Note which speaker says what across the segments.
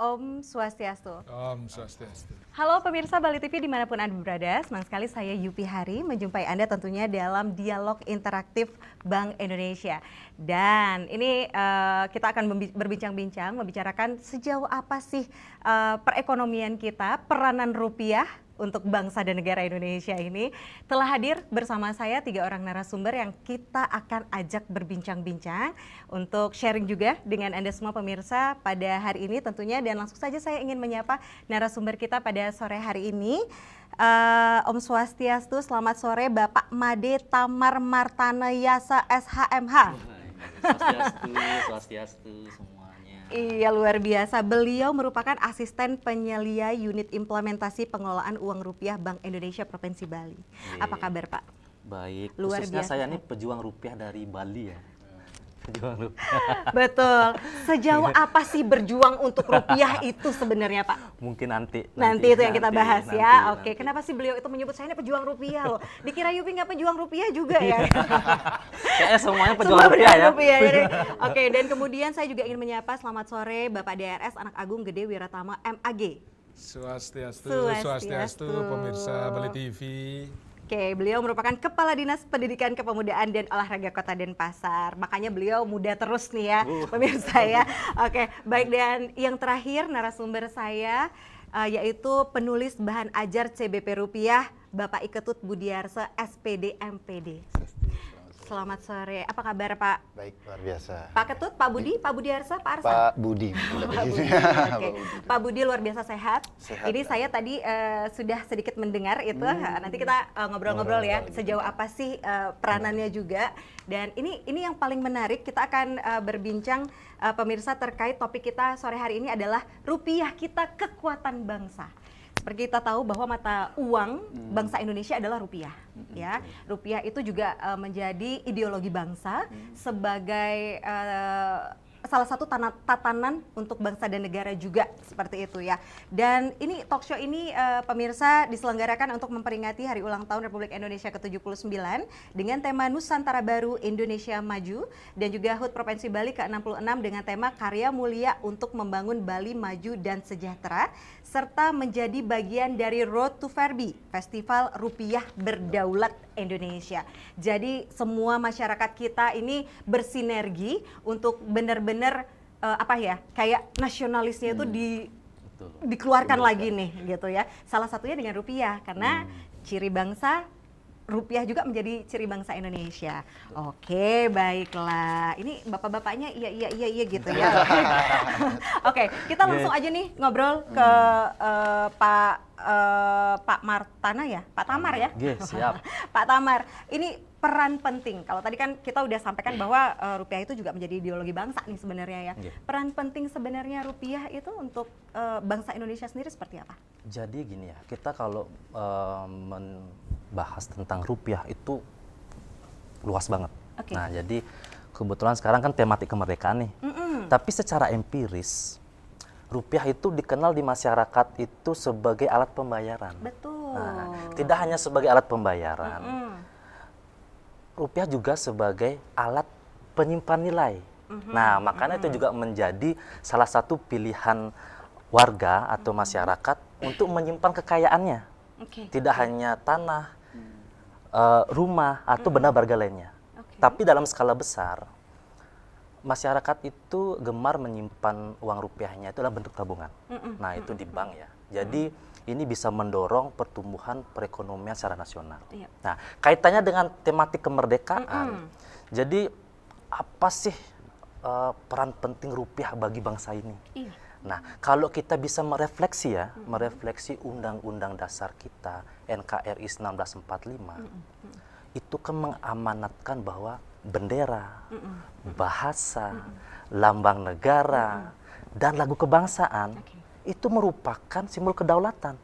Speaker 1: Om Swastiastu.
Speaker 2: Om Swastiastu.
Speaker 1: Halo pemirsa Bali TV dimanapun Anda berada, senang sekali saya Yupi Hari menjumpai Anda tentunya dalam dialog interaktif Bank Indonesia. Dan ini kita akan berbincang-bincang, membicarakan sejauh apa sih perekonomian kita, peranan rupiah untuk bangsa dan negara Indonesia ini. Telah hadir bersama saya 3 orang narasumber yang kita akan ajak berbincang-bincang untuk sharing juga dengan Anda semua pemirsa pada hari ini tentunya. Dan langsung saja saya ingin menyapa narasumber kita pada sore hari ini. Om Swastiastu, selamat sore Bapak Made Tamar Martana Yasa SHMH.
Speaker 3: Swastiastu semuanya.
Speaker 1: Iya, luar biasa. Beliau merupakan asisten penyelia unit implementasi pengelolaan uang rupiah Bank Indonesia Provinsi Bali. Apa kabar Pak?
Speaker 3: Baik,
Speaker 1: Luar
Speaker 3: khususnya
Speaker 1: biasa.
Speaker 3: saya ini pejuang rupiah dari Bali ya. Pejuang rupiah.
Speaker 1: Betul. Sejauh apa sih berjuang untuk rupiah itu sebenarnya Pak?
Speaker 3: Mungkin nanti
Speaker 1: Nanti itu yang kita bahas ya.
Speaker 3: nanti.
Speaker 1: Oke, kenapa sih beliau itu menyebut saya ini pejuang rupiah loh? Dikira Yupi nggak pejuang rupiah juga ya?
Speaker 3: Kayaknya semuanya pejuang
Speaker 1: Semua
Speaker 3: rupiah ya.
Speaker 1: jadi. Oke, dan kemudian saya juga ingin menyapa selamat sore Bapak DRS Anak Agung Gede Wiratama MAG.
Speaker 2: Swastiastu,
Speaker 1: Swastiastu.
Speaker 2: pemirsa Bali TV.
Speaker 1: Oke, beliau merupakan Kepala Dinas Pendidikan Kepemudaan dan Olahraga Kota Denpasar. Makanya beliau muda terus nih ya, pemirsa ya. Oke, baik, dan yang terakhir narasumber saya yaitu penulis bahan ajar CBP Rupiah, Bapak Iketut Budiarse, SPD MPD. Selamat sore, apa kabar Pak?
Speaker 4: Baik, luar biasa.
Speaker 1: Pak Ketut, Pak Budi, Pak Budiarsa, Pak Arsa?
Speaker 4: Pak Budi.
Speaker 1: Pak Budi, oke. Pak Budi luar biasa sehat.
Speaker 4: Sehat.
Speaker 1: Ini saya tadi sudah sedikit mendengar itu. Nanti kita ngobrol-ngobrol ya sejauh apa sih peranannya juga. Dan ini yang paling menarik, kita akan berbincang pemirsa terkait topik kita sore hari ini adalah rupiah kita kekuatan bangsa. Seperti kita tahu bahwa mata uang bangsa Indonesia adalah rupiah, ya. Rupiah itu juga menjadi ideologi bangsa sebagai salah satu tatanan untuk bangsa dan negara juga seperti itu ya. Dan ini talk show ini pemirsa diselenggarakan untuk memperingati Hari Ulang Tahun Republik Indonesia ke-79 dengan tema Nusantara Baru Indonesia Maju dan juga HUT Provinsi Bali ke-66 dengan tema Karya Mulia untuk Membangun Bali Maju dan Sejahtera serta menjadi bagian dari Road to Verbi, Festival Rupiah Berdaulat Indonesia. Jadi semua masyarakat kita ini bersinergi untuk benar-benar kayak nasionalisnya itu dikeluarkan lagi nih gitu ya. Salah satunya dengan rupiah karena ciri bangsa rupiah juga menjadi ciri bangsa Indonesia. Oke, baiklah. Ini bapak-bapaknya iya gitu ya. Oke, kita langsung aja nih ngobrol ke Pak Martana ya, Pak Tamar ya.
Speaker 3: Yes, siap.
Speaker 1: Pak Tamar, ini peran penting. Kalau tadi kan kita udah sampaikan bahwa rupiah itu juga menjadi ideologi bangsa nih sebenarnya ya. Peran penting sebenarnya rupiah itu untuk bangsa Indonesia sendiri seperti apa?
Speaker 3: Jadi gini ya, kita kalau membahas tentang rupiah itu luas banget.
Speaker 1: Oke.
Speaker 3: Nah, jadi kebetulan sekarang kan tematik kemerdekaan nih. Tapi secara empiris, rupiah itu dikenal di masyarakat itu sebagai alat pembayaran.
Speaker 1: Betul.
Speaker 3: Nah, tidak hanya sebagai alat pembayaran, rupiah juga sebagai alat penyimpan nilai. Nah, makanya itu juga menjadi salah satu pilihan warga atau masyarakat untuk menyimpan kekayaannya. Tidak hanya tanah, rumah, atau benda berharga lainnya. Tapi dalam skala besar, masyarakat itu gemar menyimpan uang rupiahnya itu dalam bentuk tabungan. Nah, itu di bank ya. Jadi ini bisa mendorong pertumbuhan perekonomian secara nasional. Nah, kaitannya dengan tematik kemerdekaan. Jadi apa sih peran penting rupiah bagi bangsa ini? Nah, kalau kita bisa merefleksi ya, merefleksi Undang-Undang Dasar kita NKRI 1945, itu kan mengamanatkan bahwa bendera, bahasa, lambang negara, dan lagu kebangsaan itu merupakan simbol kedaulatan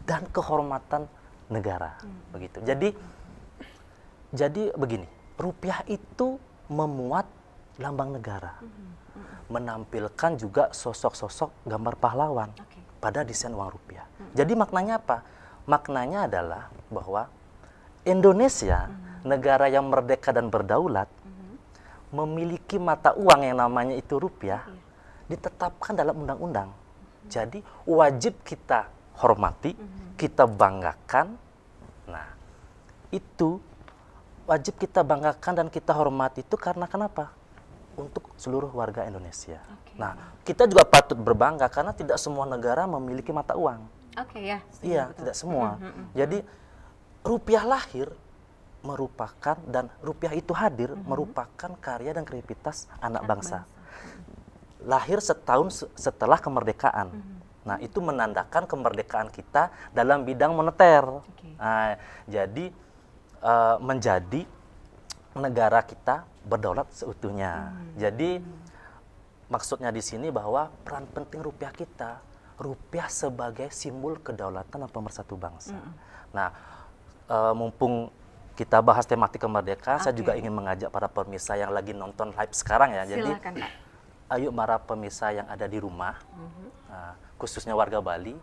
Speaker 3: dan kehormatan negara. Begitu. Jadi begini, rupiah itu memuat lambang negara, menampilkan juga sosok-sosok gambar pahlawan pada desain uang rupiah. Jadi maknanya apa? Maknanya adalah bahwa Indonesia, negara yang merdeka dan berdaulat, memiliki mata uang yang namanya itu rupiah, ditetapkan dalam undang-undang. Jadi wajib kita hormati, kita banggakan. Nah, itu wajib kita banggakan dan kita hormati itu karena kenapa? Untuk seluruh warga Indonesia. Nah, kita juga patut berbangga karena tidak semua negara memiliki mata uang.
Speaker 1: Ya.
Speaker 3: Iya,
Speaker 1: Betul.
Speaker 3: tidak semua. Jadi rupiah lahir merupakan dan rupiah itu hadir merupakan karya dan kreativitas anak bangsa. Lahir setahun setelah kemerdekaan. Nah, itu menandakan kemerdekaan kita dalam bidang moneter. Nah, jadi menjadi negara kita berdaulat seutuhnya. Jadi maksudnya di sini bahwa peran penting rupiah kita, rupiah sebagai simbol kedaulatan dan pemersatu bangsa. Nah, mumpung kita bahas tematik kemerdekaan, saya juga ingin mengajak para pemirsa yang lagi nonton live sekarang ya. Jadi,
Speaker 1: Silakan, Pak.
Speaker 3: ayo para pemirsa yang ada di rumah, khususnya warga Bali,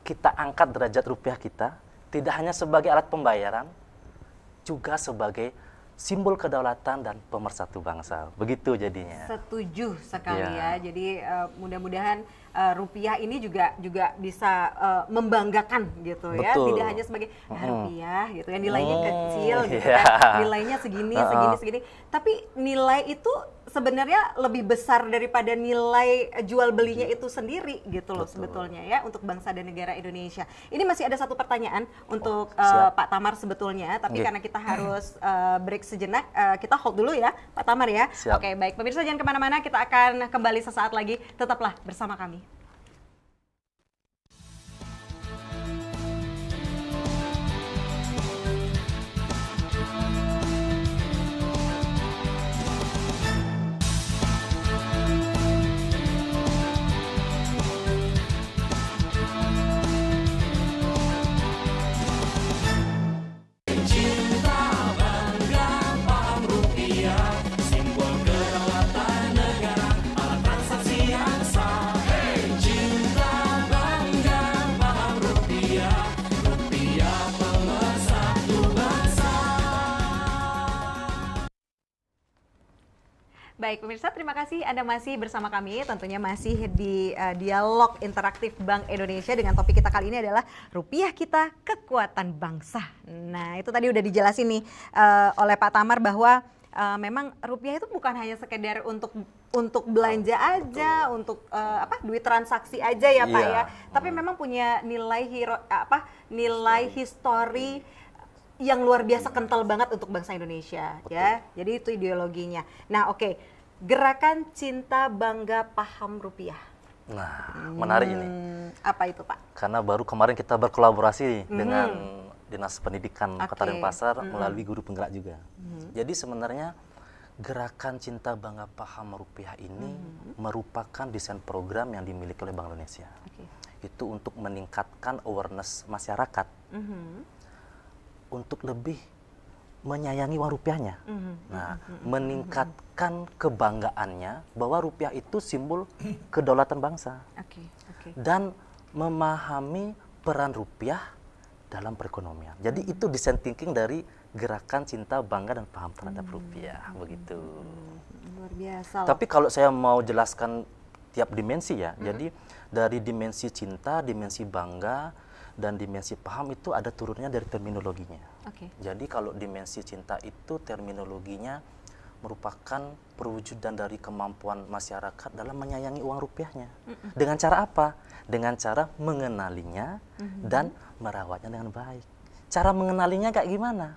Speaker 3: kita angkat derajat rupiah kita, tidak hanya sebagai alat pembayaran, juga sebagai simbol kedaulatan dan pemersatu bangsa. Begitu jadinya.
Speaker 1: Setuju sekali
Speaker 3: Ya.
Speaker 1: ya. Jadi mudah-mudahan rupiah ini juga bisa membanggakan gitu ya.
Speaker 3: Betul.
Speaker 1: Tidak hanya sebagai rupiah gitu ya, nilainya kecil gitu
Speaker 3: Iya.
Speaker 1: kan. Nilainya segini, segini. Tapi nilai itu sebenarnya lebih besar daripada nilai jual belinya itu sendiri gitu loh.
Speaker 3: Betul.
Speaker 1: Sebetulnya ya untuk bangsa dan negara Indonesia. Ini masih ada satu pertanyaan untuk
Speaker 3: siap.
Speaker 1: Pak Tamar sebetulnya, tapi
Speaker 3: Oke.
Speaker 1: karena kita harus break sejenak, kita hold dulu ya Pak Tamar ya.
Speaker 3: Siap.
Speaker 1: Oke, baik pemirsa jangan kemana-mana, kita akan kembali sesaat lagi, tetaplah bersama kami. Baik pemirsa, terima kasih Anda masih bersama kami, tentunya masih di dialog interaktif Bank Indonesia dengan topik kita kali ini adalah rupiah kita kekuatan bangsa. Nah itu tadi udah dijelasin nih oleh Pak Tamar bahwa memang rupiah itu bukan hanya sekedar untuk belanja aja, untuk duit transaksi aja ya Pak ya, tapi memang punya nilai nilai histori yang luar biasa kental banget untuk bangsa Indonesia. Betul. Ya. Jadi itu ideologinya. Nah, oke. Gerakan Cinta Bangga Paham Rupiah.
Speaker 3: Nah, menarik ini.
Speaker 1: Apa itu, Pak?
Speaker 3: Karena baru kemarin kita berkolaborasi dengan Dinas Pendidikan Kota Denpasar melalui guru penggerak juga. Jadi sebenarnya Gerakan Cinta Bangga Paham Rupiah ini merupakan desain program yang dimiliki oleh Bank Indonesia. Itu untuk meningkatkan awareness masyarakat untuk lebih menyayangi uang rupiahnya. Nah, meningkatkan kebanggaannya bahwa rupiah itu simbol kedaulatan bangsa. Dan memahami peran rupiah dalam perekonomian. Jadi itu design thinking dari Gerakan Cinta Bangga dan Paham terhadap rupiah, begitu.
Speaker 1: Luar biasa.
Speaker 3: Tapi kalau saya mau jelaskan tiap dimensi ya, jadi dari dimensi cinta, dimensi bangga, dan dimensi paham itu ada turunnya dari terminologinya. Jadi kalau dimensi cinta itu terminologinya merupakan perwujudan dari kemampuan masyarakat dalam menyayangi uang rupiahnya. Dengan cara apa? Dengan cara mengenalinya dan merawatnya dengan baik. Cara mengenalinya kayak gimana?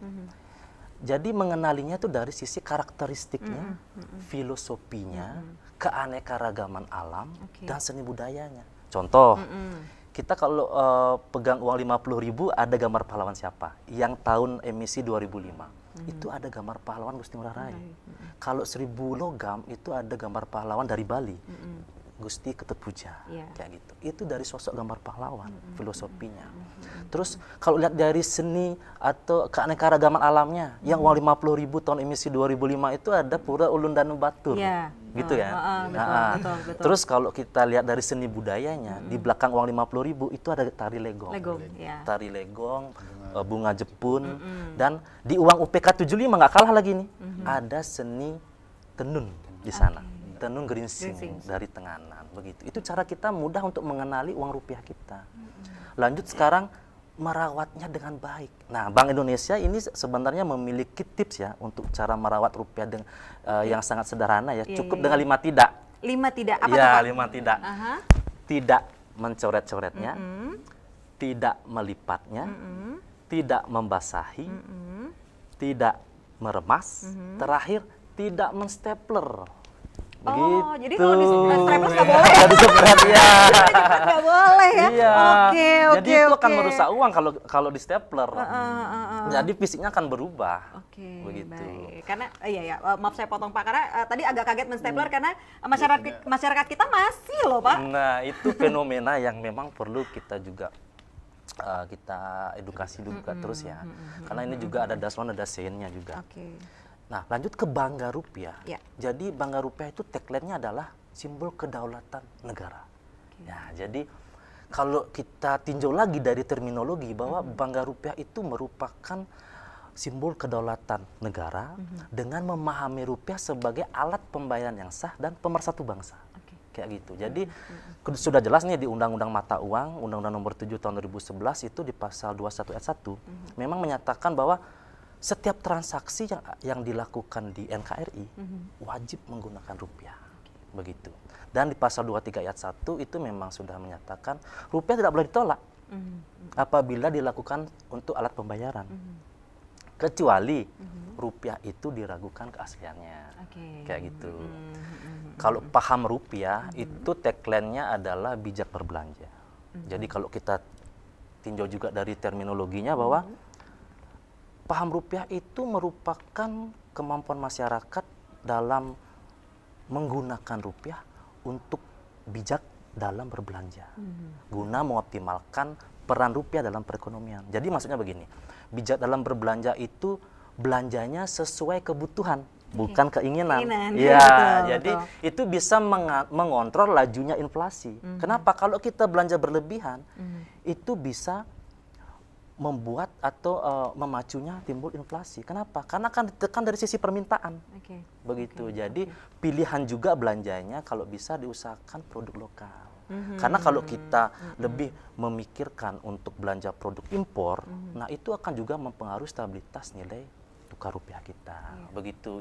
Speaker 3: Jadi mengenalinya itu dari sisi karakteristiknya, filosofinya, keanekaragaman alam, dan seni budayanya. Contoh, kita kalau pegang uang 50.000 ada gambar pahlawan siapa? Yang tahun emisi 2005 itu ada gambar pahlawan Gusti Ngurah Rai. Kalau 1000 logam itu ada gambar pahlawan dari Bali, Gusti Ketutpuja, kayak gitu. Itu dari sosok gambar pahlawan, filosofinya. Terus kalau lihat dari seni atau keanekaragaman alamnya, yang uang 50.000 tahun emisi 2005 itu ada Pura Ulun Danu Batur. Gitu ya.
Speaker 1: Betul.
Speaker 3: Terus kalau kita lihat dari seni budayanya, di belakang uang 50.000 itu ada tari legong. Tari legong, bunga jepun, dan di uang UPK 75 nggak kalah lagi nih. Ada seni tenun di sana. Tenun geringsing dari Tenganan. begitu. Itu cara kita mudah untuk mengenali uang rupiah kita. Lanjut sekarang merawatnya dengan baik. Nah, Bank Indonesia ini sebenarnya memiliki tips ya untuk cara merawat rupiah dengan yang sangat sederhana ya. Cukup dengan 5 tidak.
Speaker 1: 5 tidak apa
Speaker 3: Ya,
Speaker 1: tuh, Pak?
Speaker 3: 5 tidak. Tidak mencoret-coretnya, tidak melipatnya, tidak membasahi, tidak meremas, terakhir tidak menstapler.
Speaker 1: Oh,
Speaker 3: Begitu.
Speaker 1: jadi kalau di staples nggak boleh.
Speaker 3: Nggak dijepret ya.
Speaker 1: Nggak boleh ya.
Speaker 3: Iya.
Speaker 1: Oke.
Speaker 3: Jadi itu akan merusak uang kalau di stapler. Jadi fisiknya akan berubah.
Speaker 1: Oke,
Speaker 3: begitu.
Speaker 1: baik. Karena maaf saya potong Pak, karena tadi agak kaget menstapler karena masyarakat kita masih loh Pak.
Speaker 3: Nah, itu fenomena yang memang perlu kita juga kita edukasi juga terus ya. Karena ini juga ada dash one, ada sen-nya juga.
Speaker 1: Oke.
Speaker 3: Nah, lanjut ke Bangga Rupiah.
Speaker 1: Ya.
Speaker 3: Jadi Bangga Rupiah itu tagline-nya adalah simbol kedaulatan negara. Ya, jadi kalau kita tinjau lagi dari terminologi bahwa Bangga Rupiah itu merupakan simbol kedaulatan negara dengan memahami rupiah sebagai alat pembayaran yang sah dan pemersatu bangsa. Kayak gitu. Jadi sudah jelas nih di Undang-Undang Mata Uang, Undang-Undang Nomor 7 Tahun 2011 itu di pasal 21 ayat 1 memang menyatakan bahwa setiap transaksi yang dilakukan di NKRI wajib menggunakan rupiah. Begitu. Dan di pasal 23 ayat 1 itu memang sudah menyatakan rupiah tidak boleh ditolak apabila dilakukan untuk alat pembayaran. Kecuali rupiah itu diragukan keasliannya. Kayak gitu. Kalau paham rupiah itu tagline-nya adalah bijak berbelanja. Jadi kalau kita tinjau juga dari terminologinya bahwa paham rupiah itu merupakan kemampuan masyarakat dalam menggunakan rupiah untuk bijak dalam berbelanja, guna mengoptimalkan peran rupiah dalam perekonomian. Jadi maksudnya begini, bijak dalam berbelanja itu belanjanya sesuai kebutuhan, bukan keinginan. Ya, jadi itu bisa mengontrol lajunya inflasi. Kenapa? Kalau kita belanja berlebihan, itu bisa membuat atau memacunya timbul inflasi. Kenapa? Karena akan ditekan dari sisi permintaan. Begitu. Jadi pilihan juga belanjanya kalau bisa diusahakan produk lokal. Karena kalau kita lebih memikirkan untuk belanja produk impor, nah itu akan juga mempengaruhi stabilitas nilai tukar rupiah kita. Begitu.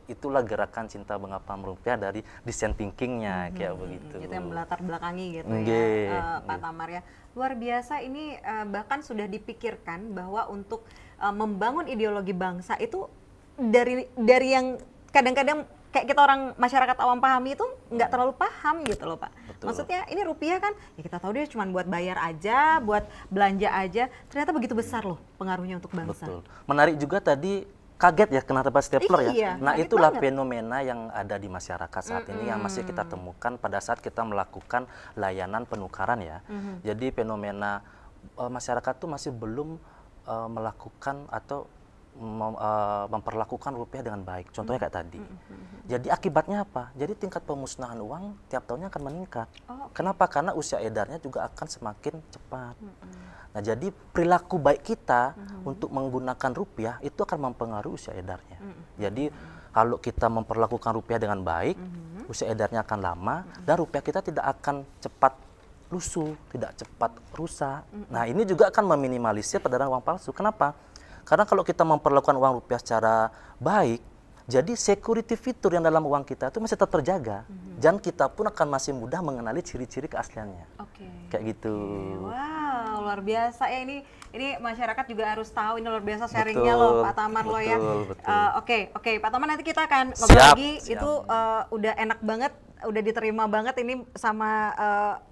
Speaker 3: Itulah gerakan cinta mengapa rupiah dari design thinking-nya kayak begitu.
Speaker 1: Itu yang melatar belakangi gitu ya, Pak Tamar ya. Luar biasa ini, bahkan sudah dipikirkan bahwa untuk membangun ideologi bangsa itu dari yang kadang-kadang kayak kita orang masyarakat awam pahami itu nggak terlalu paham gitu loh Pak.
Speaker 3: Betul.
Speaker 1: Maksudnya ini rupiah kan ya kita tahu dia cuma buat bayar aja, buat belanja aja, ternyata begitu besar loh pengaruhnya untuk bangsa.
Speaker 3: Betul. Menarik juga tadi kaget ya kenapa stapler ya. Nah, itulah fenomena yang ada di masyarakat saat ini yang masih kita temukan pada saat kita melakukan layanan penukaran ya. Jadi fenomena masyarakat tuh masih belum melakukan atau memperlakukan rupiah dengan baik. Contohnya kayak tadi. Jadi akibatnya apa? Jadi tingkat pemusnahan uang tiap tahunnya akan meningkat. Kenapa? Karena usia edarnya juga akan semakin cepat. Nah, jadi perilaku baik kita untuk menggunakan rupiah itu akan mempengaruhi usia edarnya. Jadi kalau kita memperlakukan rupiah dengan baik, usia edarnya akan lama dan rupiah kita tidak akan cepat lusuh, tidak cepat rusak. Nah, ini juga akan meminimalisir peredaran uang palsu. Kenapa? Karena kalau kita memperlakukan uang rupiah secara baik, jadi security fitur yang dalam uang kita itu masih tetap terjaga. Dan kita pun akan masih mudah mengenali ciri-ciri keasliannya. Kayak gitu.
Speaker 1: Wow, luar biasa ya ini masyarakat juga harus tahu, ini luar biasa sharingnya loh Pak Tamar loh ya. Oke, Pak Tamar nanti kita akan ngobrol lagi. Itu udah enak banget, udah diterima banget ini sama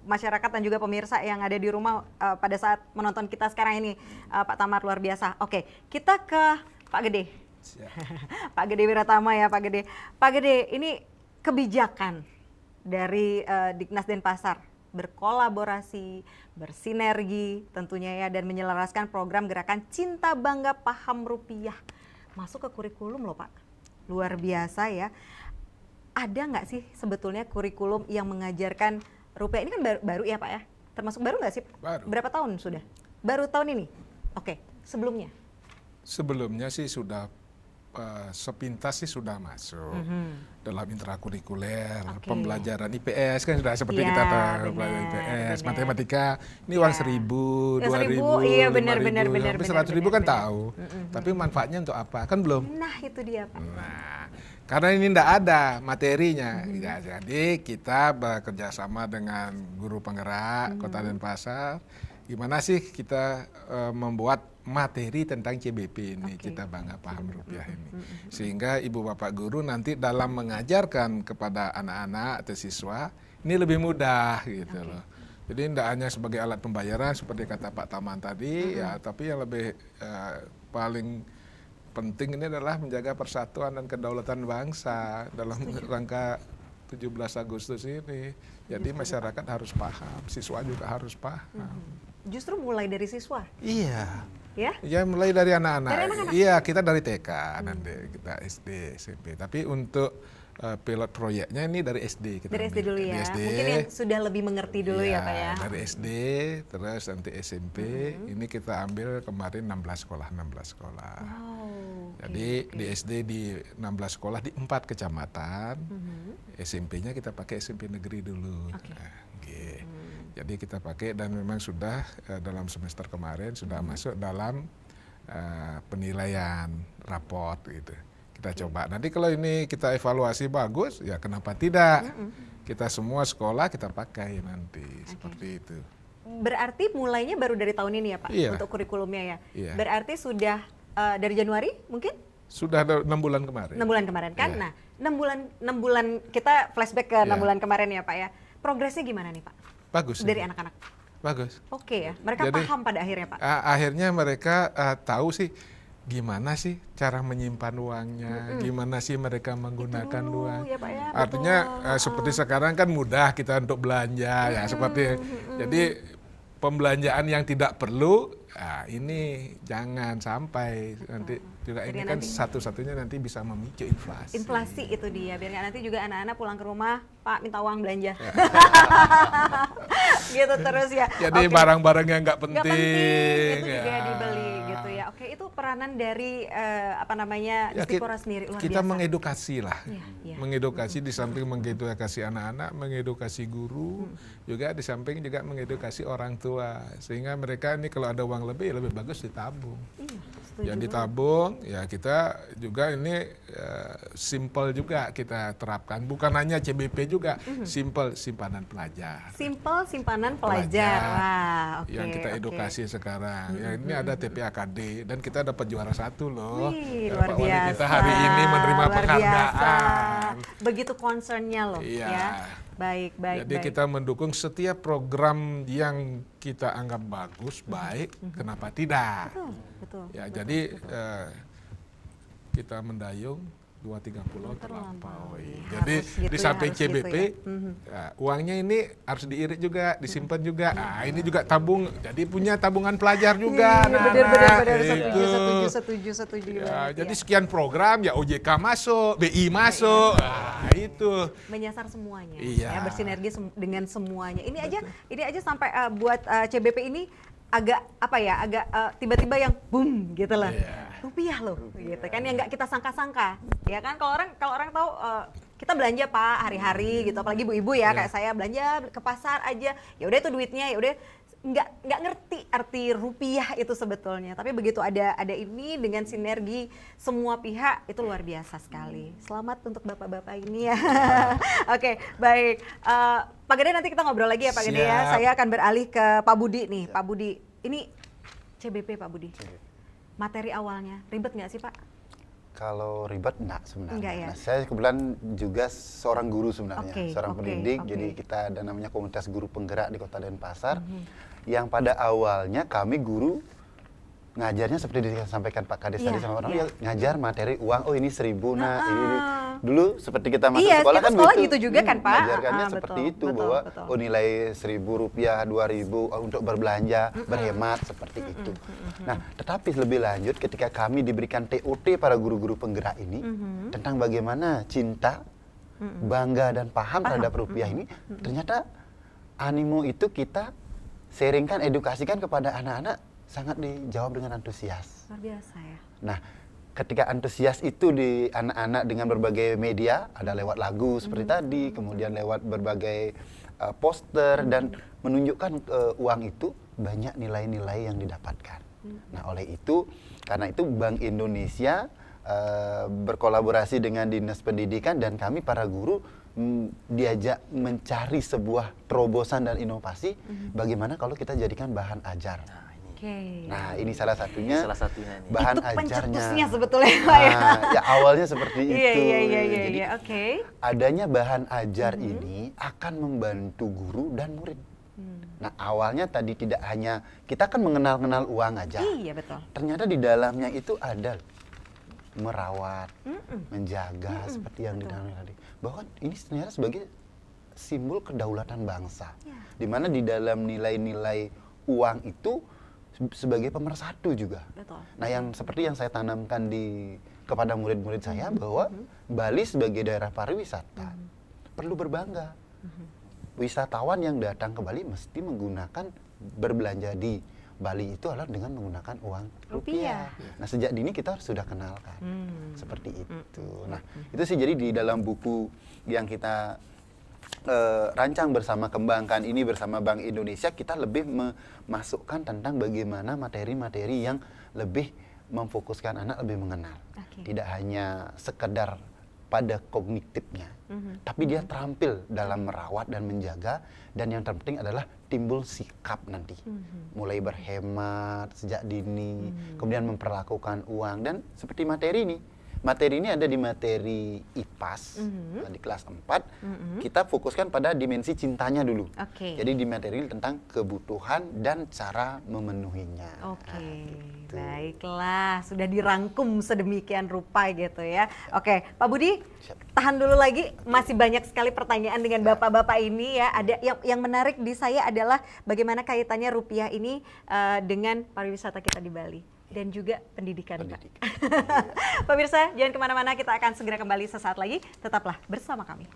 Speaker 1: masyarakat dan juga pemirsa yang ada di rumah pada saat menonton kita sekarang ini. Pak Tamar luar biasa. Oke, kita ke Pak Gede. Pak Gede Wiratama ya Pak Gede. Pak Gede, ini kebijakan dari Diknas Denpasar berkolaborasi, bersinergi tentunya ya, dan menyelaraskan program gerakan Cinta Bangga Paham Rupiah masuk ke kurikulum loh Pak. Luar biasa ya. Ada nggak sih sebetulnya kurikulum yang mengajarkan rupiah? Ini kan baru ya Pak ya? Termasuk baru nggak sih?
Speaker 2: Baru.
Speaker 1: Berapa tahun sudah? Baru tahun ini? Oke, sebelumnya?
Speaker 2: Sebelumnya sih sudah sepintas sih sudah masuk dalam intrakurikuler,
Speaker 1: Oke.
Speaker 2: pembelajaran IPS kan sudah seperti
Speaker 1: Iya,
Speaker 2: kita tahu,
Speaker 1: benar,
Speaker 2: pelajaran IPS,
Speaker 1: benar.
Speaker 2: matematika ini
Speaker 1: Iya.
Speaker 2: uang 1.000,
Speaker 1: Ya,
Speaker 2: 2.000,
Speaker 1: 1.000, iya, benar,
Speaker 2: 5.000,
Speaker 1: benar, benar,
Speaker 2: sampai
Speaker 1: benar,
Speaker 2: 100.000 kan
Speaker 1: benar.
Speaker 2: tahu, tapi manfaatnya untuk apa kan belum.
Speaker 1: Nah, itu dia, Pak.
Speaker 2: Nah, karena ini tidak ada materinya, ya, jadi kita bekerja sama dengan guru penggerak Kota Denpasar. Gimana sih kita membuat materi tentang CBP ini, kita bangga paham rupiah ini, sehingga ibu bapak guru nanti dalam mengajarkan kepada anak-anak atau siswa ini lebih mudah gitu loh. Jadi tidak hanya sebagai alat pembayaran seperti kata Pak Taman tadi, ya, tapi yang lebih paling penting ini adalah menjaga persatuan dan kedaulatan bangsa dalam rangka 17 Agustus ini. Jadi masyarakat harus paham, siswa juga harus paham.
Speaker 1: Justru mulai dari siswa,
Speaker 2: Iya.
Speaker 1: ya?
Speaker 2: Ya mulai dari anak-anak.
Speaker 1: Dari anak-anak?
Speaker 2: Iya, kita dari TK nanti kita SD, SMP. Tapi untuk pilot proyeknya ini dari SD kita
Speaker 1: Dari SD
Speaker 2: ambil.
Speaker 1: dulu
Speaker 2: Di
Speaker 1: ya.
Speaker 2: SD.
Speaker 1: Mungkin yang sudah lebih mengerti dulu ya, Pak ya.
Speaker 2: Dari SD, terus nanti SMP. Ini kita ambil kemarin 16 sekolah.
Speaker 1: Oh,
Speaker 2: Jadi di SD di 16 sekolah di 4 kecamatan. SMP-nya kita pakai SMP negeri dulu.
Speaker 1: Oke.
Speaker 2: Nah, oke. Jadi kita pakai dan memang sudah dalam semester kemarin sudah masuk dalam penilaian raport gitu. Kita coba. Nanti kalau ini kita evaluasi bagus, ya kenapa tidak? Kita semua sekolah kita pakai nanti seperti itu.
Speaker 1: Berarti mulainya baru dari tahun ini ya, Pak?
Speaker 2: Iya.
Speaker 1: Untuk kurikulumnya ya?
Speaker 2: Iya.
Speaker 1: Berarti sudah dari Januari mungkin?
Speaker 2: Sudah ada 6 bulan kemarin.
Speaker 1: 6 bulan kemarin kan?
Speaker 2: Iya.
Speaker 1: Nah, 6 bulan kita flashback ke 6
Speaker 2: Iya.
Speaker 1: bulan kemarin ya, Pak ya. Progresnya gimana nih, Pak?
Speaker 2: Bagus.
Speaker 1: Dari anak-anak.
Speaker 2: Bagus.
Speaker 1: Oke ya. Mereka
Speaker 2: Jadi,
Speaker 1: paham pada akhirnya, Pak.
Speaker 2: Akhirnya mereka tahu sih gimana sih cara menyimpan uangnya, gimana sih mereka menggunakan
Speaker 1: dulu,
Speaker 2: uang.
Speaker 1: ya, Pak ya,
Speaker 2: Artinya
Speaker 1: betul.
Speaker 2: seperti sekarang kan mudah kita untuk belanja ya seperti. Jadi pembelanjaan yang tidak perlu, ini jangan sampai nanti juga
Speaker 1: Jadi
Speaker 2: ini kan
Speaker 1: nanti-
Speaker 2: satu-satunya nanti bisa memicu inflasi.
Speaker 1: Inflasi itu dia, biar nggak nanti juga anak-anak pulang ke rumah, Pak minta uang belanja. Gitu terus ya.
Speaker 2: Jadi
Speaker 1: Oke.
Speaker 2: barang-barang yang nggak
Speaker 1: Nggak
Speaker 2: penting,
Speaker 1: penting, itu juga
Speaker 2: ya.
Speaker 1: dibeli gitu ya. Oke, itu peranan dari apa namanya
Speaker 2: Ya,
Speaker 1: Distipora sendiri luar
Speaker 2: kita
Speaker 1: biasa.
Speaker 2: mengedukasi lah,
Speaker 1: Iya, iya.
Speaker 2: mengedukasi di samping mengedukasi anak-anak, mengedukasi guru, juga di samping juga mengedukasi orang tua, sehingga mereka ini kalau ada uang lebih bagus ditabung.
Speaker 1: Iya, setuju
Speaker 2: Yang
Speaker 1: banget.
Speaker 2: ditabung, ya kita juga ini simple juga kita terapkan, bukan hanya CBP juga, simple simpanan pelajar.
Speaker 1: Simple simpanan pelajar. Wah, oke.
Speaker 2: Yang kita
Speaker 1: oke.
Speaker 2: edukasi sekarang. Ya, ini ada TPAKD dan kita dapat juara 1 loh.
Speaker 1: Wih,
Speaker 2: Ya,
Speaker 1: luar
Speaker 2: Pak Wali
Speaker 1: biasa.
Speaker 2: kita hari ini menerima
Speaker 1: Luar biasa.
Speaker 2: penghargaan.
Speaker 1: Begitu concernnya loh,
Speaker 2: Iya.
Speaker 1: ya. Baik, baik,
Speaker 2: Jadi
Speaker 1: baik.
Speaker 2: kita mendukung setiap program yang kita anggap bagus, baik, kenapa tidak?
Speaker 1: Betul, betul.
Speaker 2: Ya, jadi kita mendayung 2-3 pulau terlampaui. Jadi
Speaker 1: Harus gitu
Speaker 2: di
Speaker 1: ya,
Speaker 2: samping
Speaker 1: harus gitu
Speaker 2: CBP,
Speaker 1: ya.
Speaker 2: ya, uangnya ini harus diirit juga, disimpan juga. Nah, ini juga tabung, jadi punya tabungan pelajar juga.
Speaker 1: Iya, benar,
Speaker 2: Itu.
Speaker 1: setuju.
Speaker 2: Ya,
Speaker 1: banget,
Speaker 2: jadi
Speaker 1: ya.
Speaker 2: sekian program, ya OJK masuk, BI masuk, nah, itu.
Speaker 1: Menyasar semuanya, ya,
Speaker 2: Iya.
Speaker 1: bersinergi dengan semuanya. Ini aja sampai buat CBP ini agak tiba-tiba yang boom gitu loh.
Speaker 2: Iya.
Speaker 1: Rupiah loh gitu kan yang nggak kita sangka-sangka. Ya kan kalau orang tahu kita belanja Pak hari-hari gitu, apalagi ibu-ibu ya kayak saya belanja ke pasar aja. Ya udah itu duitnya, ya udah nggak ngerti arti rupiah itu sebetulnya. Tapi begitu ada ini dengan sinergi semua pihak itu luar biasa sekali. Selamat untuk bapak-bapak ini ya. Oke, baik. Pak Gede nanti kita ngobrol lagi ya Pak Gede ya.
Speaker 2: Siap.
Speaker 1: Saya akan beralih ke Pak Budi nih. Pak Budi, ini CBP Pak Budi. Materi awalnya ribet nggak sih Pak?
Speaker 4: Kalau ribet enggak sebenarnya.
Speaker 1: Enggak ya?
Speaker 4: Nah, saya kebetulan juga seorang guru sebenarnya,
Speaker 1: Oke,
Speaker 4: seorang
Speaker 1: oke,
Speaker 4: pendidik.
Speaker 1: oke.
Speaker 4: Jadi kita ada namanya komunitas guru penggerak di Kota Denpasar. Yang pada awalnya kami guru ngajarnya seperti disampaikan Pak Kades
Speaker 1: Iya,
Speaker 4: tadi sama orang
Speaker 1: iya.
Speaker 4: ya, ngajar materi uang. Oh ini 1.000 nah ini.
Speaker 1: Nah.
Speaker 4: Dulu seperti kita masuk
Speaker 1: Iya,
Speaker 4: sekolah
Speaker 1: kita
Speaker 4: kan
Speaker 1: sekolah gitu juga kan, Pak?
Speaker 4: Mengajarkannya
Speaker 1: Ah,
Speaker 4: seperti
Speaker 1: betul,
Speaker 4: itu
Speaker 1: betul,
Speaker 4: bahwa
Speaker 1: betul.
Speaker 4: oh nilai Rp1.000, Rp2.000 untuk berbelanja, berhemat seperti itu. Nah, tetapi lebih lanjut ketika kami diberikan TOT para guru-guru penggerak ini tentang bagaimana cinta, bangga dan paham terhadap rupiah ini, ternyata animo itu kita sharingkan, edukasikan kepada anak-anak sangat dijawab dengan antusias.
Speaker 1: Luar biasa ya.
Speaker 4: Nah, ketika antusias itu di anak-anak dengan berbagai media, ada lewat lagu seperti tadi, kemudian lewat berbagai poster, dan menunjukkan uang itu banyak nilai-nilai yang didapatkan. Nah, karena itu Bank Indonesia berkolaborasi dengan Dinas Pendidikan dan kami para guru diajak mencari sebuah terobosan dan inovasi bagaimana kalau kita jadikan bahan ajar. Nah, ini salah satunya. Ini. Bahan
Speaker 1: itu
Speaker 4: ajarnya.
Speaker 1: pencetusnya sebetulnya, Pak ya.
Speaker 4: Ya awalnya seperti itu.
Speaker 1: Jadi
Speaker 4: adanya bahan ajar ini akan membantu guru dan murid. Nah, awalnya tadi tidak hanya kita kan mengenal uang aja.
Speaker 1: Iya, betul.
Speaker 4: Ternyata di dalamnya itu ada merawat, menjaga seperti yang di dalamnya tadi. Bahwa ini ternyata sebagai simbol kedaulatan bangsa. Di mana di dalam nilai-nilai uang itu sebagai pemersatu juga.
Speaker 1: Betul.
Speaker 4: Nah, yang seperti yang saya tanamkan kepada murid-murid saya bahwa Bali sebagai daerah pariwisata perlu berbangga. Wisatawan yang datang ke Bali mesti berbelanja di Bali itu adalah dengan menggunakan uang rupiah. Nah, sejak dini kita sudah kenalkan seperti itu. Nah, itu sih jadi di dalam buku yang kita rancang bersama, kembangkan ini bersama Bank Indonesia, kita lebih memasukkan tentang bagaimana materi-materi yang lebih memfokuskan anak lebih mengenal. Tidak hanya sekedar pada kognitifnya, tapi dia terampil dalam merawat dan menjaga, dan yang terpenting adalah timbul sikap nanti. Mulai berhemat sejak dini, kemudian memperlakukan uang, dan seperti materi ini. Materi ini ada di materi IPAS, di kelas 4, kita fokuskan pada dimensi cintanya dulu. Jadi di materi tentang kebutuhan dan cara memenuhinya.
Speaker 1: Baiklah, sudah dirangkum sedemikian rupa gitu ya. Pak Budi, tahan dulu lagi, masih banyak sekali pertanyaan dengan bapak-bapak ini ya. Ada yang menarik di saya adalah bagaimana kaitannya rupiah ini dengan pariwisata kita di Bali. Dan juga pendidikan. Pak. Pemirsa, jangan kemana-mana, kita akan segera kembali sesaat lagi. Tetaplah bersama kami.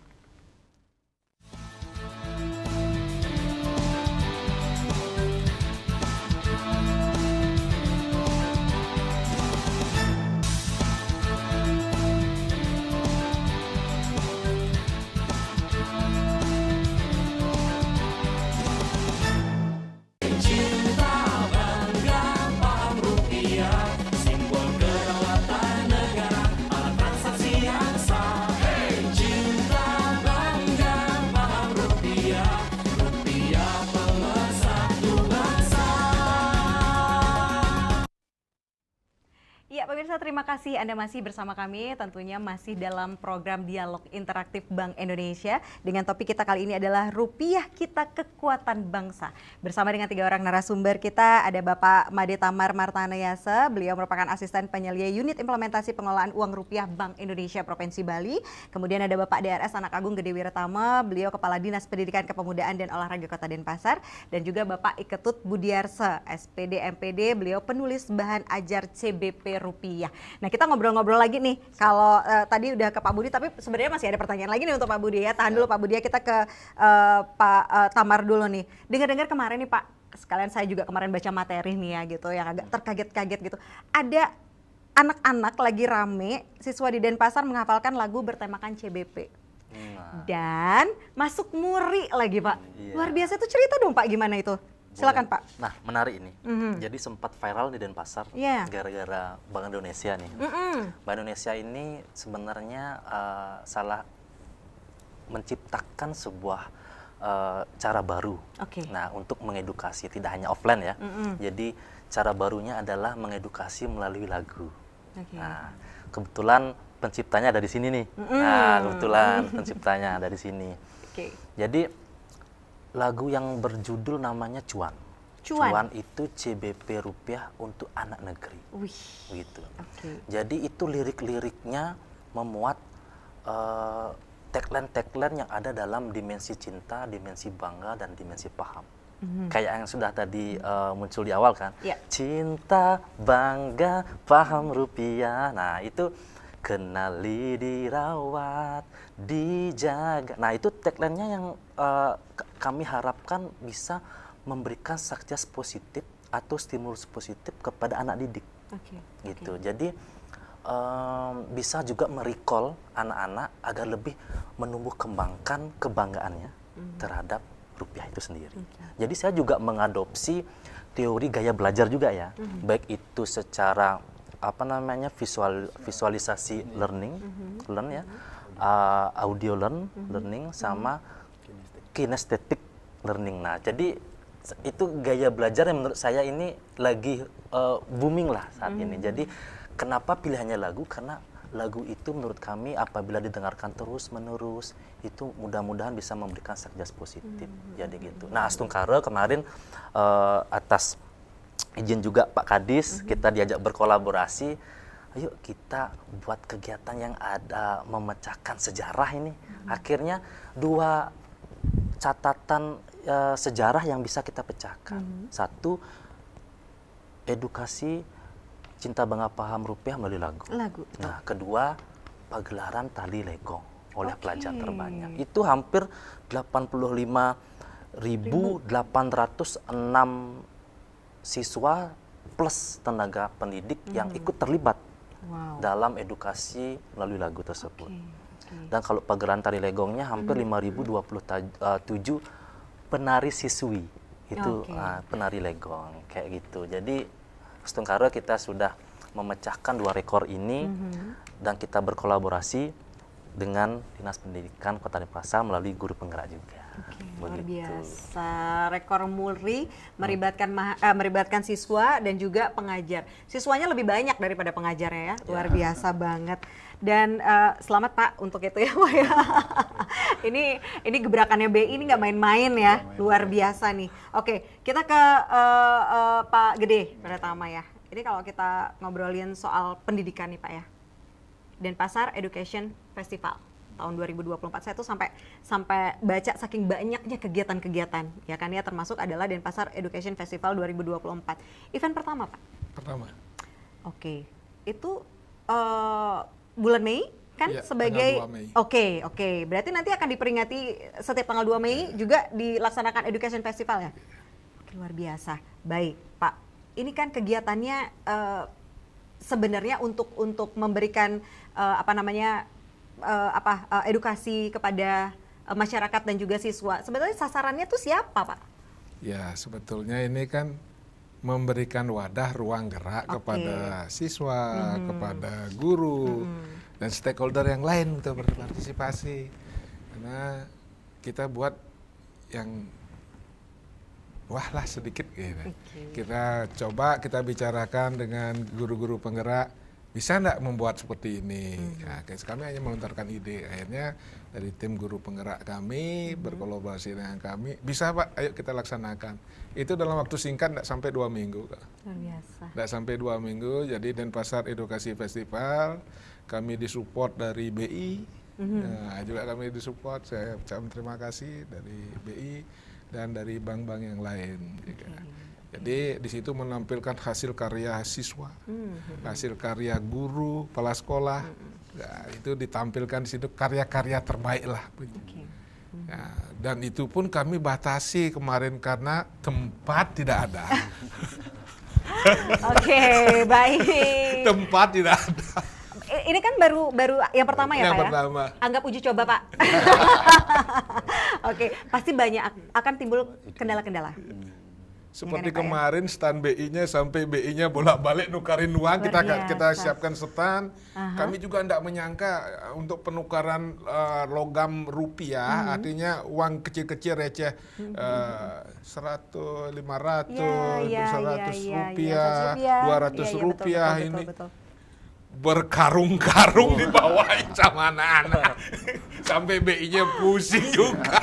Speaker 1: Pemirsa, terima kasih Anda masih bersama kami, tentunya masih dalam program Dialog Interaktif Bank Indonesia. Dengan topik kita kali ini adalah Rupiah Kita Kekuatan Bangsa. Bersama dengan 3 orang narasumber kita, ada Bapak Made Tamar Martanayasa, beliau merupakan asisten penyelia unit implementasi pengelolaan uang rupiah Bank Indonesia Provinsi Bali. Kemudian ada Bapak DRS Anak Agung Gede Wiratama, beliau Kepala Dinas Pendidikan Kepemudaan dan Olahraga Kota Denpasar. Dan juga Bapak Iketut Budiarsa, SPD MPD, beliau penulis bahan ajar CBP Rupiah. Nah, kita ngobrol-ngobrol lagi nih. Kalau tadi udah ke Pak Budi, tapi sebenarnya masih ada pertanyaan lagi nih untuk Pak Budi ya. Tahan dulu Pak Budi ya, kita ke Pak Tamar dulu nih. Dengar-dengar kemarin nih Pak, sekalian saya juga kemarin baca materi nih ya gitu, yang agak terkaget-kaget gitu. Ada anak-anak lagi rame, siswa di Denpasar menghafalkan lagu bertemakan CBP. Dan masuk muri lagi Pak. Luar biasa, itu cerita dong Pak, gimana itu? Silakan Pak.
Speaker 3: Nah, menarik ini. Jadi sempat viral di Denpasar gara-gara Bank Indonesia nih. Bank Indonesia ini sebenarnya salah menciptakan sebuah cara baru. Nah, untuk mengedukasi, tidak hanya offline ya. Jadi cara barunya adalah mengedukasi melalui lagu. Nah, kebetulan penciptanya dari sini nih. Nah, kebetulan penciptanya dari sini. Jadi lagu yang berjudul namanya Cuan. Cuan itu CBP rupiah untuk anak negeri. Gitu. Jadi itu lirik-liriknya memuat tagline-tagline yang ada dalam dimensi cinta, dimensi bangga, dan dimensi paham. Kayak yang sudah tadi muncul di awal kan. Cinta, bangga, paham rupiah. Nah, itu kenali, dirawat, dijaga. Nah, itu tagline-nya yang kami harapkan bisa memberikan suggest positif atau stimulus positif kepada anak didik. Gitu. Jadi bisa juga merecall anak-anak agar lebih menumbuh kembangkan kebanggaannya terhadap rupiah itu sendiri. Jadi saya juga mengadopsi teori gaya belajar juga ya, baik itu secara visualisasi learning, audio learning sama kinesthetic learning. Nah, jadi itu gaya belajar yang menurut saya ini lagi booming lah saat ini. Jadi kenapa pilihannya lagu? Karena lagu itu menurut kami apabila didengarkan terus-menerus itu mudah-mudahan bisa memberikan suggest positif. Jadi gitu. Nah, Astungkara kemarin atas izin juga Pak Kadis, kita diajak berkolaborasi. Ayo kita buat kegiatan yang ada memecahkan sejarah ini. Akhirnya 2 catatan sejarah yang bisa kita pecahkan. Satu, edukasi cinta bangga paham rupiah melalui lagu. Nah, kedua, pagelaran tali legong oleh pelajar terbanyak. Itu hampir 85.806 siswa plus tenaga pendidik yang ikut terlibat dalam edukasi melalui lagu tersebut. Dan kalau pagelaran tali legongnya hampir 5.027 penari siswi itu penari legong kayak gitu. Jadi Astungkara kita sudah memecahkan 2 rekor ini dan kita berkolaborasi dengan Dinas Pendidikan Kota Denpasar melalui guru penggerak juga.
Speaker 1: Luar biasa, rekor muri melibatkan siswa dan juga pengajar. Siswanya lebih banyak daripada pengajarnya ya, luar biasa banget. Dan selamat Pak untuk itu ya Pak ya. Ini gebrakannya BI ini nggak main-main ya, luar biasa nih. Oke, kita ke Pak Gede Pratama ya. Ini kalau kita ngobrolin soal pendidikan nih Pak ya. Denpasar Education Festival tahun 2024, saya tuh sampai baca saking banyaknya kegiatan-kegiatan ya kan ya, termasuk adalah Denpasar Education Festival 2024. Event pertama Pak?
Speaker 2: Pertama.
Speaker 1: Oke, itu bulan Mei kan
Speaker 2: ya,
Speaker 1: sebagai
Speaker 2: Mei.
Speaker 1: Oke. Berarti nanti akan diperingati setiap tanggal 2 Mei juga dilaksanakan Education Festival ya. Oke, luar biasa. Baik, Pak. Ini kan kegiatannya sebenarnya untuk memberikan edukasi kepada masyarakat dan juga siswa. Sebenarnya sasarannya tuh siapa, Pak?
Speaker 2: Ya, sebetulnya ini kan memberikan wadah ruang gerak kepada siswa, kepada guru, dan stakeholder yang lain untuk berpartisipasi. Karena kita buat yang wah lah sedikit gitu. Kita coba kita bicarakan dengan guru-guru penggerak, bisa enggak membuat seperti ini? Nah, kami hanya melontarkan ide. Akhirnya dari tim guru penggerak kami berkolaborasi dengan kami, bisa Pak, ayo kita laksanakan. Itu dalam waktu singkat enggak sampai 2 minggu.
Speaker 1: Luar biasa.
Speaker 2: Enggak sampai 2 minggu, jadi Denpasar Edukasi Festival, kami disupport dari BI, nah, juga kami disupport, saya ucapkan terima kasih dari BI dan dari bank-bank yang lain. Jadi di situ menampilkan hasil karya siswa, hasil karya guru, kepala sekolah. Nah, itu ditampilkan di situ karya-karya terbaik lah. Nah, dan itu pun kami batasi kemarin karena tempat tidak ada.
Speaker 1: Oke, baik.
Speaker 2: Tempat tidak ada.
Speaker 1: Ini kan baru yang pertama ya
Speaker 2: yang
Speaker 1: Pak
Speaker 2: pertama.
Speaker 1: ya? Anggap uji coba Pak. Oke, pasti banyak akan timbul kendala-kendala.
Speaker 2: Seperti
Speaker 1: ya kan,
Speaker 2: kemarin stand BI-nya sampai BI-nya bolak-balik nukarin uang, kita siapkan stand. Kami juga tidak menyangka untuk penukaran logam rupiah, artinya uang kecil-kecil receh 100, 500, 100 rupiah, 200 rupiah ini.
Speaker 1: Betul.
Speaker 2: Berkarung-karung dibawain sama anak-anak. Sampai BI-nya pusing juga.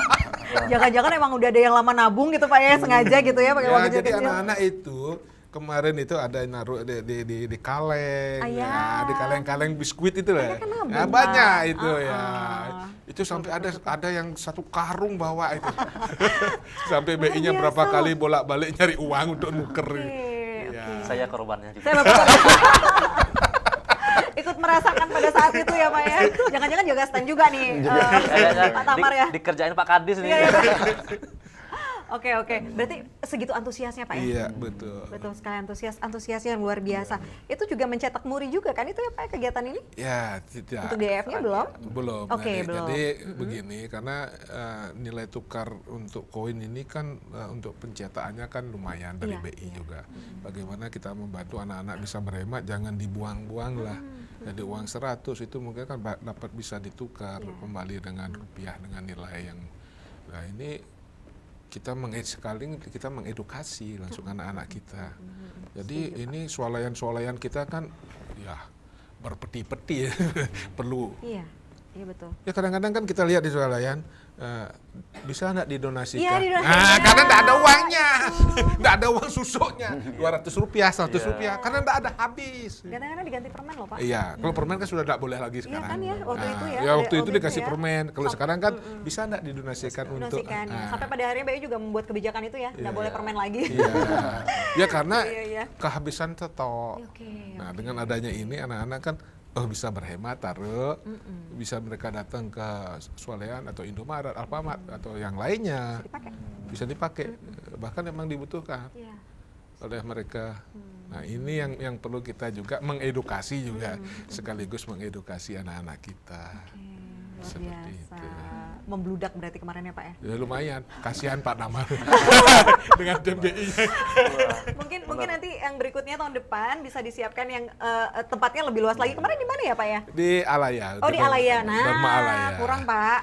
Speaker 1: Jangan-jangan emang udah ada yang lama nabung gitu Pak ya, sengaja gitu ya pakai uang kecil-kecil.
Speaker 2: Jadi anak-anak itu kemarin itu ada yang naruh di kaleng, di kaleng-kaleng biskuit itu lah.
Speaker 1: Kan nabung,
Speaker 2: Ya, banyak
Speaker 1: Pak.
Speaker 2: itu ya. Itu sampai ada yang 1 karung bawa itu. Sampai BI-nya berapa kali bolak-balik nyari uang untuk nuker.
Speaker 3: Saya korbannya juga.
Speaker 1: Saya ikut merasakan pada saat itu ya Pak ya. Jangan-jangan jaga stand juga nih Pak Tamar ya.
Speaker 3: Dikerjain Pak Kadis nih.
Speaker 1: Oke, berarti segitu antusiasnya Pak ya?
Speaker 2: Iya, betul.
Speaker 1: Betul sekali, antusiasnya yang luar biasa. Itu juga mencetak muri juga kan itu ya Pak kegiatan ini?
Speaker 2: Ya, tidak.
Speaker 1: Untuk DF-nya belum?
Speaker 2: Belum.
Speaker 1: Oke, belum.
Speaker 2: Jadi begini, karena nilai tukar untuk koin ini kan untuk pencetakannya kan lumayan dari BI juga. Bagaimana kita membantu anak-anak bisa berhemat, jangan dibuang-buang lah. Jadi uang 100 itu mungkin kan dapat bisa ditukar kembali dengan rupiah dengan nilai yang. Nah ini kita mengedukasi langsung anak-anak kita. Jadi ini swalayan kita kan ya berpeti-peti perlu.
Speaker 1: Iya betul.
Speaker 2: Ya kadang-kadang kan kita lihat di swalayan bisa nggak didonasikan?
Speaker 1: Iya, didonasikan.
Speaker 2: Nah, karena nggak ada uangnya, nggak ada uang susuknya, 200 rupiah, 100 rupiah, karena nggak ada habis.
Speaker 1: Kadang-kadang diganti permen loh Pak.
Speaker 2: Iya, kalau permen kan sudah nggak boleh lagi sekarang.
Speaker 1: Iya kan ya, waktu itu ya.
Speaker 2: Ya waktu itu dikasih
Speaker 1: ya.
Speaker 2: permen, kalau sekarang kan bisa nggak didonasikan untuk.
Speaker 1: Ya. Sampai pada akhirnya BI juga membuat kebijakan itu ya, nggak boleh permen lagi.
Speaker 2: Iya, ya karena kehabisan stok. Nah dengan adanya ini anak-anak kan bisa berhemat, bisa mereka datang ke swalayan atau Indomaret, Alfamart atau yang lainnya bisa dipakai, bahkan memang dibutuhkan oleh mereka. Nah ini yang perlu kita juga mengedukasi juga, sekaligus mengedukasi anak-anak kita.
Speaker 1: Luar biasa. Membludak berarti kemarin ya Pak ya?
Speaker 2: Ya lumayan, kasihan Pak Damar dengan tim BI-nya.
Speaker 1: Mungkin nanti yang berikutnya tahun depan bisa disiapkan yang tempatnya lebih luas lagi. Kemarin di mana ya Pak ya?
Speaker 2: Di Alaya.
Speaker 1: Oh di Alaya,
Speaker 2: Dharma Alaya.
Speaker 1: Kurang Pak.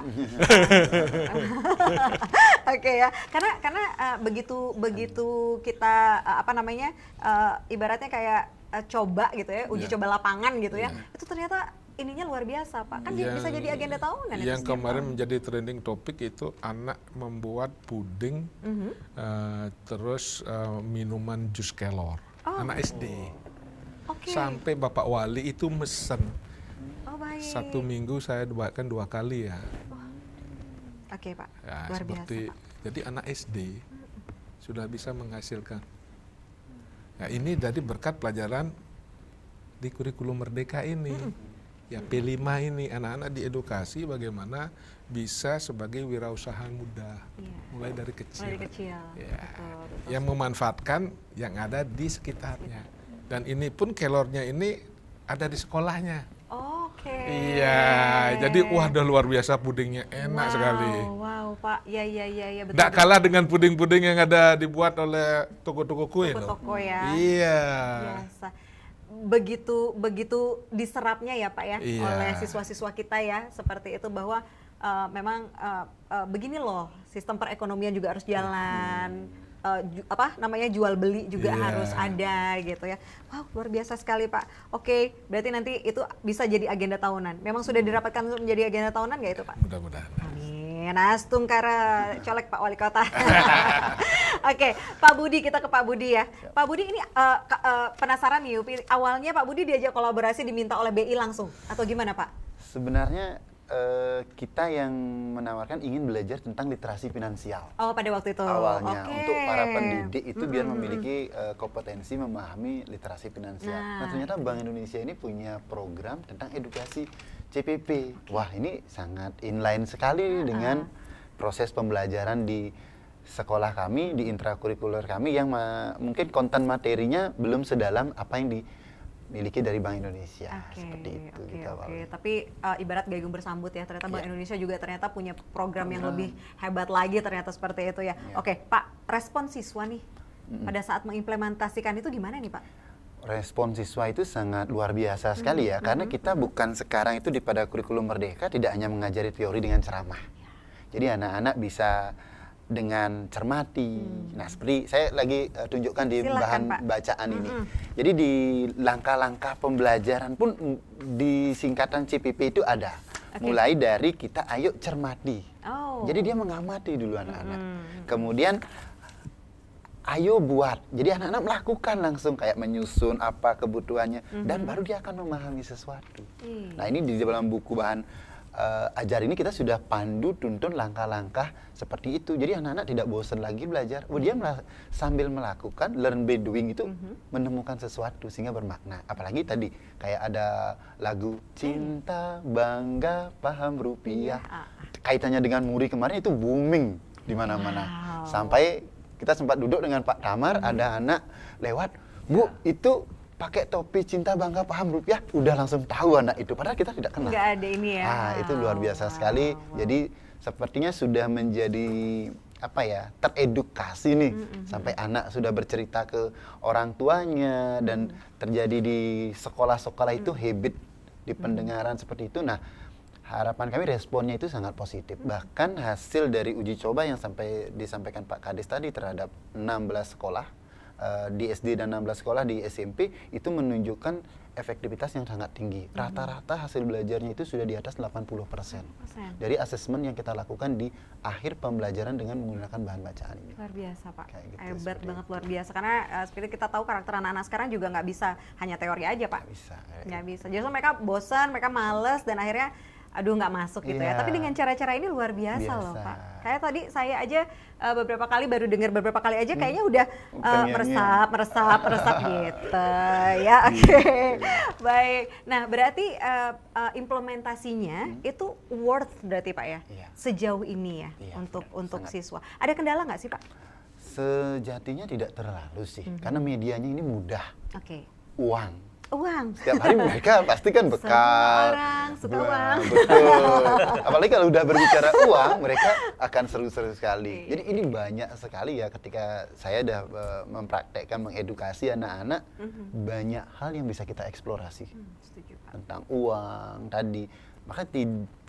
Speaker 1: Oke ya, karena begitu kita ibaratnya kayak coba gitu ya, uji coba lapangan gitu ya, itu ternyata ininya luar biasa Pak, kan bisa jadi agenda tahunan.
Speaker 2: Yang kemarin menjadi trending topik itu anak membuat puding, terus minuman jus kelor, anak SD. Sampai Bapak Wali itu mesen.
Speaker 1: Baik.
Speaker 2: 1 minggu saya buatkan 2 kali ya.
Speaker 1: Oke Pak,
Speaker 2: Ya,
Speaker 1: luar
Speaker 2: seperti,
Speaker 1: biasa Pak.
Speaker 2: Jadi anak SD sudah bisa menghasilkan. Ya, ini jadi berkat pelajaran di kurikulum Merdeka ini. Ya P5 ini anak-anak diedukasi bagaimana bisa sebagai wirausaha muda, mulai dari kecil. Ya.
Speaker 1: Betul.
Speaker 2: Yang memanfaatkan yang ada di sekitarnya. Dan ini pun kelornya ini ada di sekolahnya. Iya, jadi udah luar biasa pudingnya, enak sekali.
Speaker 1: Wow Pak, ya betul.
Speaker 2: Nggak kalah dengan puding-puding yang ada dibuat oleh toko-toko kue.
Speaker 1: Toko ya.
Speaker 2: Iya.
Speaker 1: Biasa. Begitu diserapnya ya Pak ya, oleh siswa-siswa kita ya, seperti itu bahwa memang begini loh, sistem perekonomian juga harus jalan. Jual beli juga harus ada gitu ya. Wow, luar biasa sekali Pak. Oke, berarti nanti itu bisa jadi agenda tahunan. Memang sudah dirapatkan untuk menjadi agenda tahunan nggak itu Pak?
Speaker 2: Mudah-mudahan.
Speaker 1: Amin. Astung kara colek Pak Wali Kota. Oke, Pak Budi, kita ke Pak Budi ya. Pak Budi ini penasaran nih, awalnya Pak Budi diajak kolaborasi diminta oleh BI langsung atau gimana Pak?
Speaker 4: Sebenarnya kita yang menawarkan ingin belajar tentang literasi finansial.
Speaker 1: Oh, pada waktu itu.
Speaker 4: Awalnya untuk para pendidik itu biar memiliki kompetensi memahami literasi finansial. Nah, ternyata Bank Indonesia ini punya program tentang edukasi CPP. Wah, ini sangat inline sekali dengan proses pembelajaran di sekolah kami, di intrakurikuler kami yang mungkin konten materinya belum sedalam apa yang dimiliki dari Bank Indonesia. Seperti itu.
Speaker 1: Tapi ibarat gayung bersambut ya, ternyata Bank Indonesia juga ternyata punya program yang lebih hebat lagi ternyata seperti itu ya. Oke, Pak, respon siswa nih pada saat mengimplementasikan itu gimana nih Pak?
Speaker 4: Respon siswa itu sangat luar biasa sekali ya, karena kita bukan sekarang itu pada kurikulum Merdeka tidak hanya mengajari teori dengan ceramah. Jadi anak-anak bisa dengan cermati. Nah, seperti saya lagi tunjukkan di bahan bacaan ini. Jadi di langkah-langkah pembelajaran pun di singkatan CPP itu ada. Mulai dari kita ayo cermati. Jadi dia mengamati dulu anak-anak. Kemudian ayo buat. Jadi anak-anak melakukan langsung kayak menyusun apa kebutuhannya dan baru dia akan memahami sesuatu. Nah, ini di dalam buku bahan ajar ini kita sudah pandu tuntun langkah-langkah seperti itu. Jadi anak-anak tidak bosan lagi belajar. Dia sambil melakukan learn by doing itu menemukan sesuatu sehingga bermakna. Apalagi tadi kayak ada lagu Cinta Bangga Paham Rupiah. Kaitannya dengan Muri kemarin itu booming di mana-mana. Sampai kita sempat duduk dengan Pak Tamar, ada anak lewat, Bu, itu pakai topi cinta bangga paham rupiah, udah langsung tahu anak itu, padahal kita tidak kenal.
Speaker 1: Nggak ada ini ya.
Speaker 4: Itu luar biasa sekali. Jadi sepertinya sudah menjadi teredukasi nih, sampai anak sudah bercerita ke orang tuanya, dan terjadi di sekolah-sekolah itu habit di pendengaran seperti itu. Nah, harapan kami responnya itu sangat positif. Bahkan hasil dari uji coba yang disampaikan Pak Kades tadi terhadap 16 sekolah di SD dan 16 sekolah di SMP itu menunjukkan efektivitas yang sangat tinggi. Rata-rata hasil belajarnya itu sudah di atas 80% dari asesmen yang kita lakukan di akhir pembelajaran dengan menggunakan bahan bacaan ini.
Speaker 1: Luar biasa, Pak.
Speaker 4: Gitu,
Speaker 1: Hebat banget, luar biasa. Karena seperti kita tahu karakter anak-anak sekarang juga nggak bisa hanya teori aja, Pak. Nggak bisa. Justru mereka bosan, mereka males, dan akhirnya aduh nggak masuk gitu ya. Tapi dengan cara-cara ini luar biasa loh, Pak. Kayak tadi saya aja beberapa kali baru dengar beberapa kali aja kayaknya udah meresap gitu ya. Oke. Baik. Nah, berarti implementasinya itu worth berarti Pak ya? Sejauh ini ya untuk siswa. Ada kendala nggak sih, Pak?
Speaker 4: Sejatinya tidak terlalu sih, karena medianya ini mudah. Uang. Setiap hari mereka pasti kan bekal.
Speaker 1: Semua orang suka uang.
Speaker 4: Betul. Apalagi kalau udah berbicara uang, mereka akan seru-seru sekali. Jadi ini banyak sekali ya, ketika saya udah mempraktekkan, mengedukasi anak-anak, banyak hal yang bisa kita eksplorasi.
Speaker 1: Setuju, Pak.
Speaker 4: Tentang uang tadi. Maka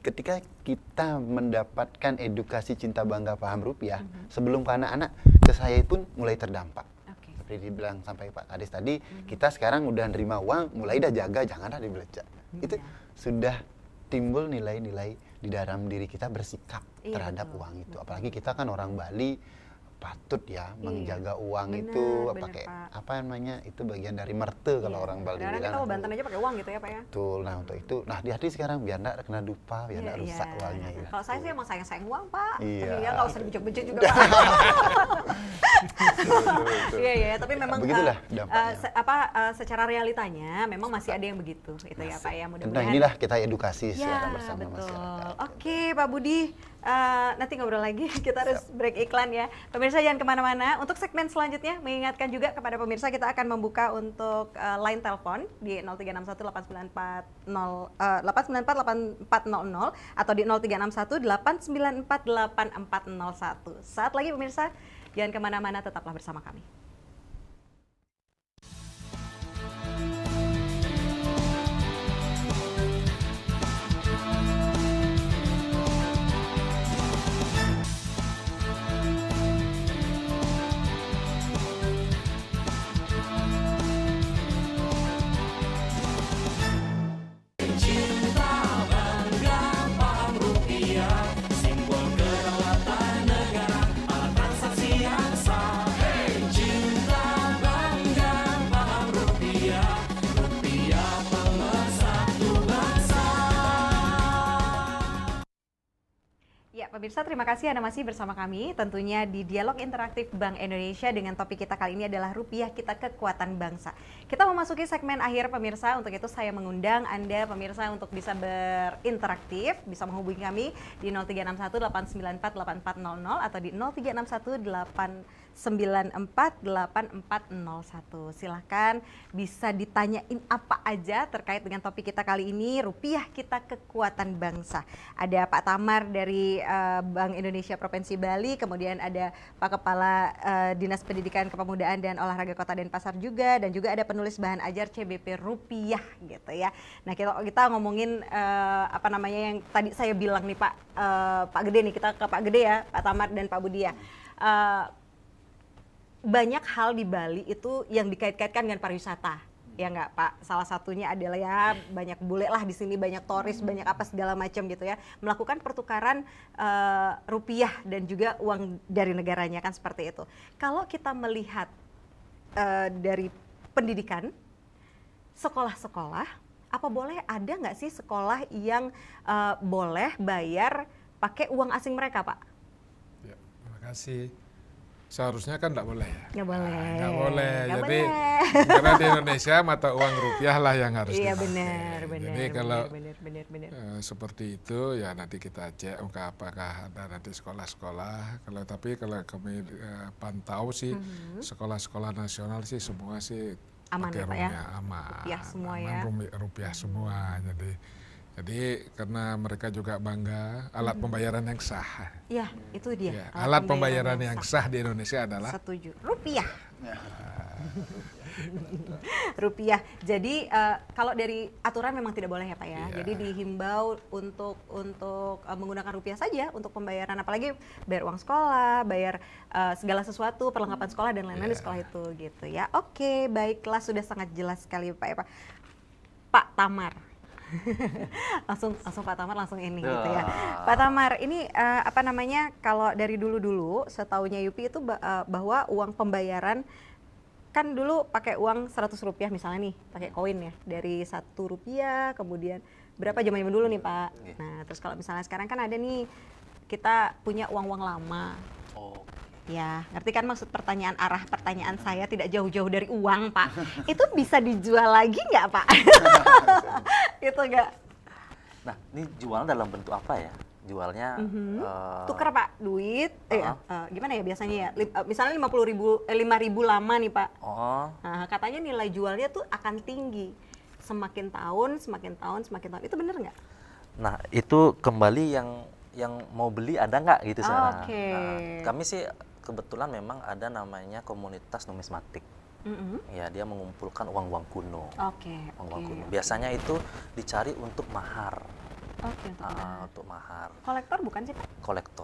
Speaker 4: ketika kita mendapatkan edukasi cinta bangga paham rupiah, sebelum ke anak-anak, ke saya pun mulai terdampak. Seperti dibilang sampai Pak Kades tadi, kita sekarang udah nerima uang, mulai dah jaga, janganlah dibelecak. Itu sudah timbul nilai-nilai di dalam diri kita bersikap terhadap uang itu. Apalagi kita kan orang Bali, patut ya menjaga uang itu pakai apa namanya, itu bagian dari merte kalau orang Bali bilang.
Speaker 1: Kita mau Banten aja pakai uang gitu ya, Pak ya.
Speaker 4: Betul. Nah, untuk itu hati-hati sekarang biar enggak kena dupa, biar enggak rusak uangnya ya.
Speaker 1: Kalau saya sih emang sayang uang, Pak. Iya, nggak usah dibecek-becek juga, Pak. Iya, tapi memang
Speaker 4: begitulah dampaknya.
Speaker 1: Secara realitanya memang masih ada yang begitu itu ya, Pak ya. Mudah-mudahan.
Speaker 4: Tentang inilah kita edukasi secara bersama masyarakat.
Speaker 1: Oke, Pak Budi. Nanti ngobrol lagi, kita harus break iklan ya. Pemirsa jangan kemana-mana. Untuk segmen selanjutnya, mengingatkan juga kepada pemirsa kita akan membuka untuk line telepon di 0361-894-8400 atau di 0361-894-8401. Saat lagi pemirsa, jangan kemana-mana, tetaplah bersama kami. Pemirsa, terima kasih Anda masih bersama kami tentunya di Dialog Interaktif Bank Indonesia dengan topik kita kali ini adalah Rupiah Kita Kekuatan Bangsa. Kita memasuki segmen akhir pemirsa, untuk itu saya mengundang Anda pemirsa untuk bisa berinteraksi, bisa menghubungi kami di 0361-894-8400 atau di 0361-894-8401. Silahkan bisa ditanyain apa aja terkait dengan topik kita kali ini, Rupiah Kita Kekuatan Bangsa. Ada Pak Tamar dari Bank Indonesia Provinsi Bali, kemudian ada Pak Kepala Dinas Pendidikan Kepemudaan dan Olahraga Kota Denpasar juga, dan juga ada penulis bahan ajar CBP Rupiah gitu ya. Nah, kita ngomongin apa namanya yang tadi saya bilang nih Pak Gede nih, kita ke Pak Gede ya, Pak Tamar dan Pak Budi ya. Banyak hal di Bali itu yang dikait-kaitkan dengan pariwisata. Ya nggak Pak, salah satunya adalah ya banyak bule lah di sini, banyak turis, banyak apa segala macam gitu ya, melakukan pertukaran rupiah dan juga uang dari negaranya kan seperti itu. Kalau kita melihat dari pendidikan, sekolah-sekolah, apa boleh ada nggak sih sekolah yang boleh bayar pakai uang asing mereka, Pak?
Speaker 2: Ya, terima kasih. Seharusnya kan nggak boleh ya.
Speaker 1: Nggak boleh.
Speaker 2: Nggak boleh.
Speaker 1: Nggak
Speaker 2: Jadi
Speaker 1: boleh.
Speaker 2: karena di Indonesia mata uang rupiah lah yang harus
Speaker 1: Iya
Speaker 2: dipakai.
Speaker 1: benar.
Speaker 2: Jadi kalau
Speaker 1: Benar.
Speaker 2: seperti itu ya nanti kita cek apakah ada nanti sekolah-sekolah. Kalau kami pantau sih sekolah-sekolah nasional sih semua sih
Speaker 1: Aman
Speaker 2: pakai
Speaker 1: ya, Pak, ya?
Speaker 2: rupiah aman.
Speaker 1: Rupiah semua
Speaker 2: aman,
Speaker 1: ya?
Speaker 2: Rupiah semua. Jadi karena mereka juga bangga alat pembayaran yang sah.
Speaker 1: Iya, itu dia.
Speaker 2: Ya, alat pembayaran yang sah di Indonesia adalah
Speaker 1: setuju. Rupiah. Rupiah. Jadi kalau dari aturan memang tidak boleh ya Pak ya.
Speaker 2: Iya.
Speaker 1: Jadi dihimbau untuk menggunakan rupiah saja untuk pembayaran, apalagi bayar uang sekolah, bayar segala sesuatu, perlengkapan sekolah dan lain-lain di sekolah itu gitu ya. Oke, baiklah, sudah sangat jelas sekali Pak ya Pak. Pak Tamar. langsung Pak Tamar langsung ini gitu ya. Pak Tamar, ini apa namanya, kalau dari dulu setaunya Yupi itu bahwa uang pembayaran kan dulu pakai uang 100 rupiah misalnya nih, pakai koin ya, dari 1 rupiah, kemudian berapa zaman dulu nih Pak. Nah terus kalau misalnya sekarang kan ada nih, kita punya uang-uang lama. Ya, ngerti kan maksud arah pertanyaan saya, tidak jauh-jauh dari uang Pak. Itu bisa dijual lagi nggak Pak? Itu nggak?
Speaker 3: Nah, ini jual dalam bentuk apa ya? Jualnya
Speaker 1: tukar Pak, duit, gimana ya biasanya ya? Misalnya 5.000 lama nih Pak. Nah, katanya nilai jualnya tuh akan tinggi. Semakin tahun. Itu bener nggak?
Speaker 3: Nah, itu kembali yang mau beli ada nggak gitu sekarang.
Speaker 1: Oke.
Speaker 3: Nah, kami sih kebetulan memang ada namanya komunitas numismatik. Ya, dia mengumpulkan uang-uang kuno. Uang-uang kuno. Biasanya itu dicari untuk mahar. Untuk mahar.
Speaker 1: Kolektor bukan sih Pak?
Speaker 3: Kolektor.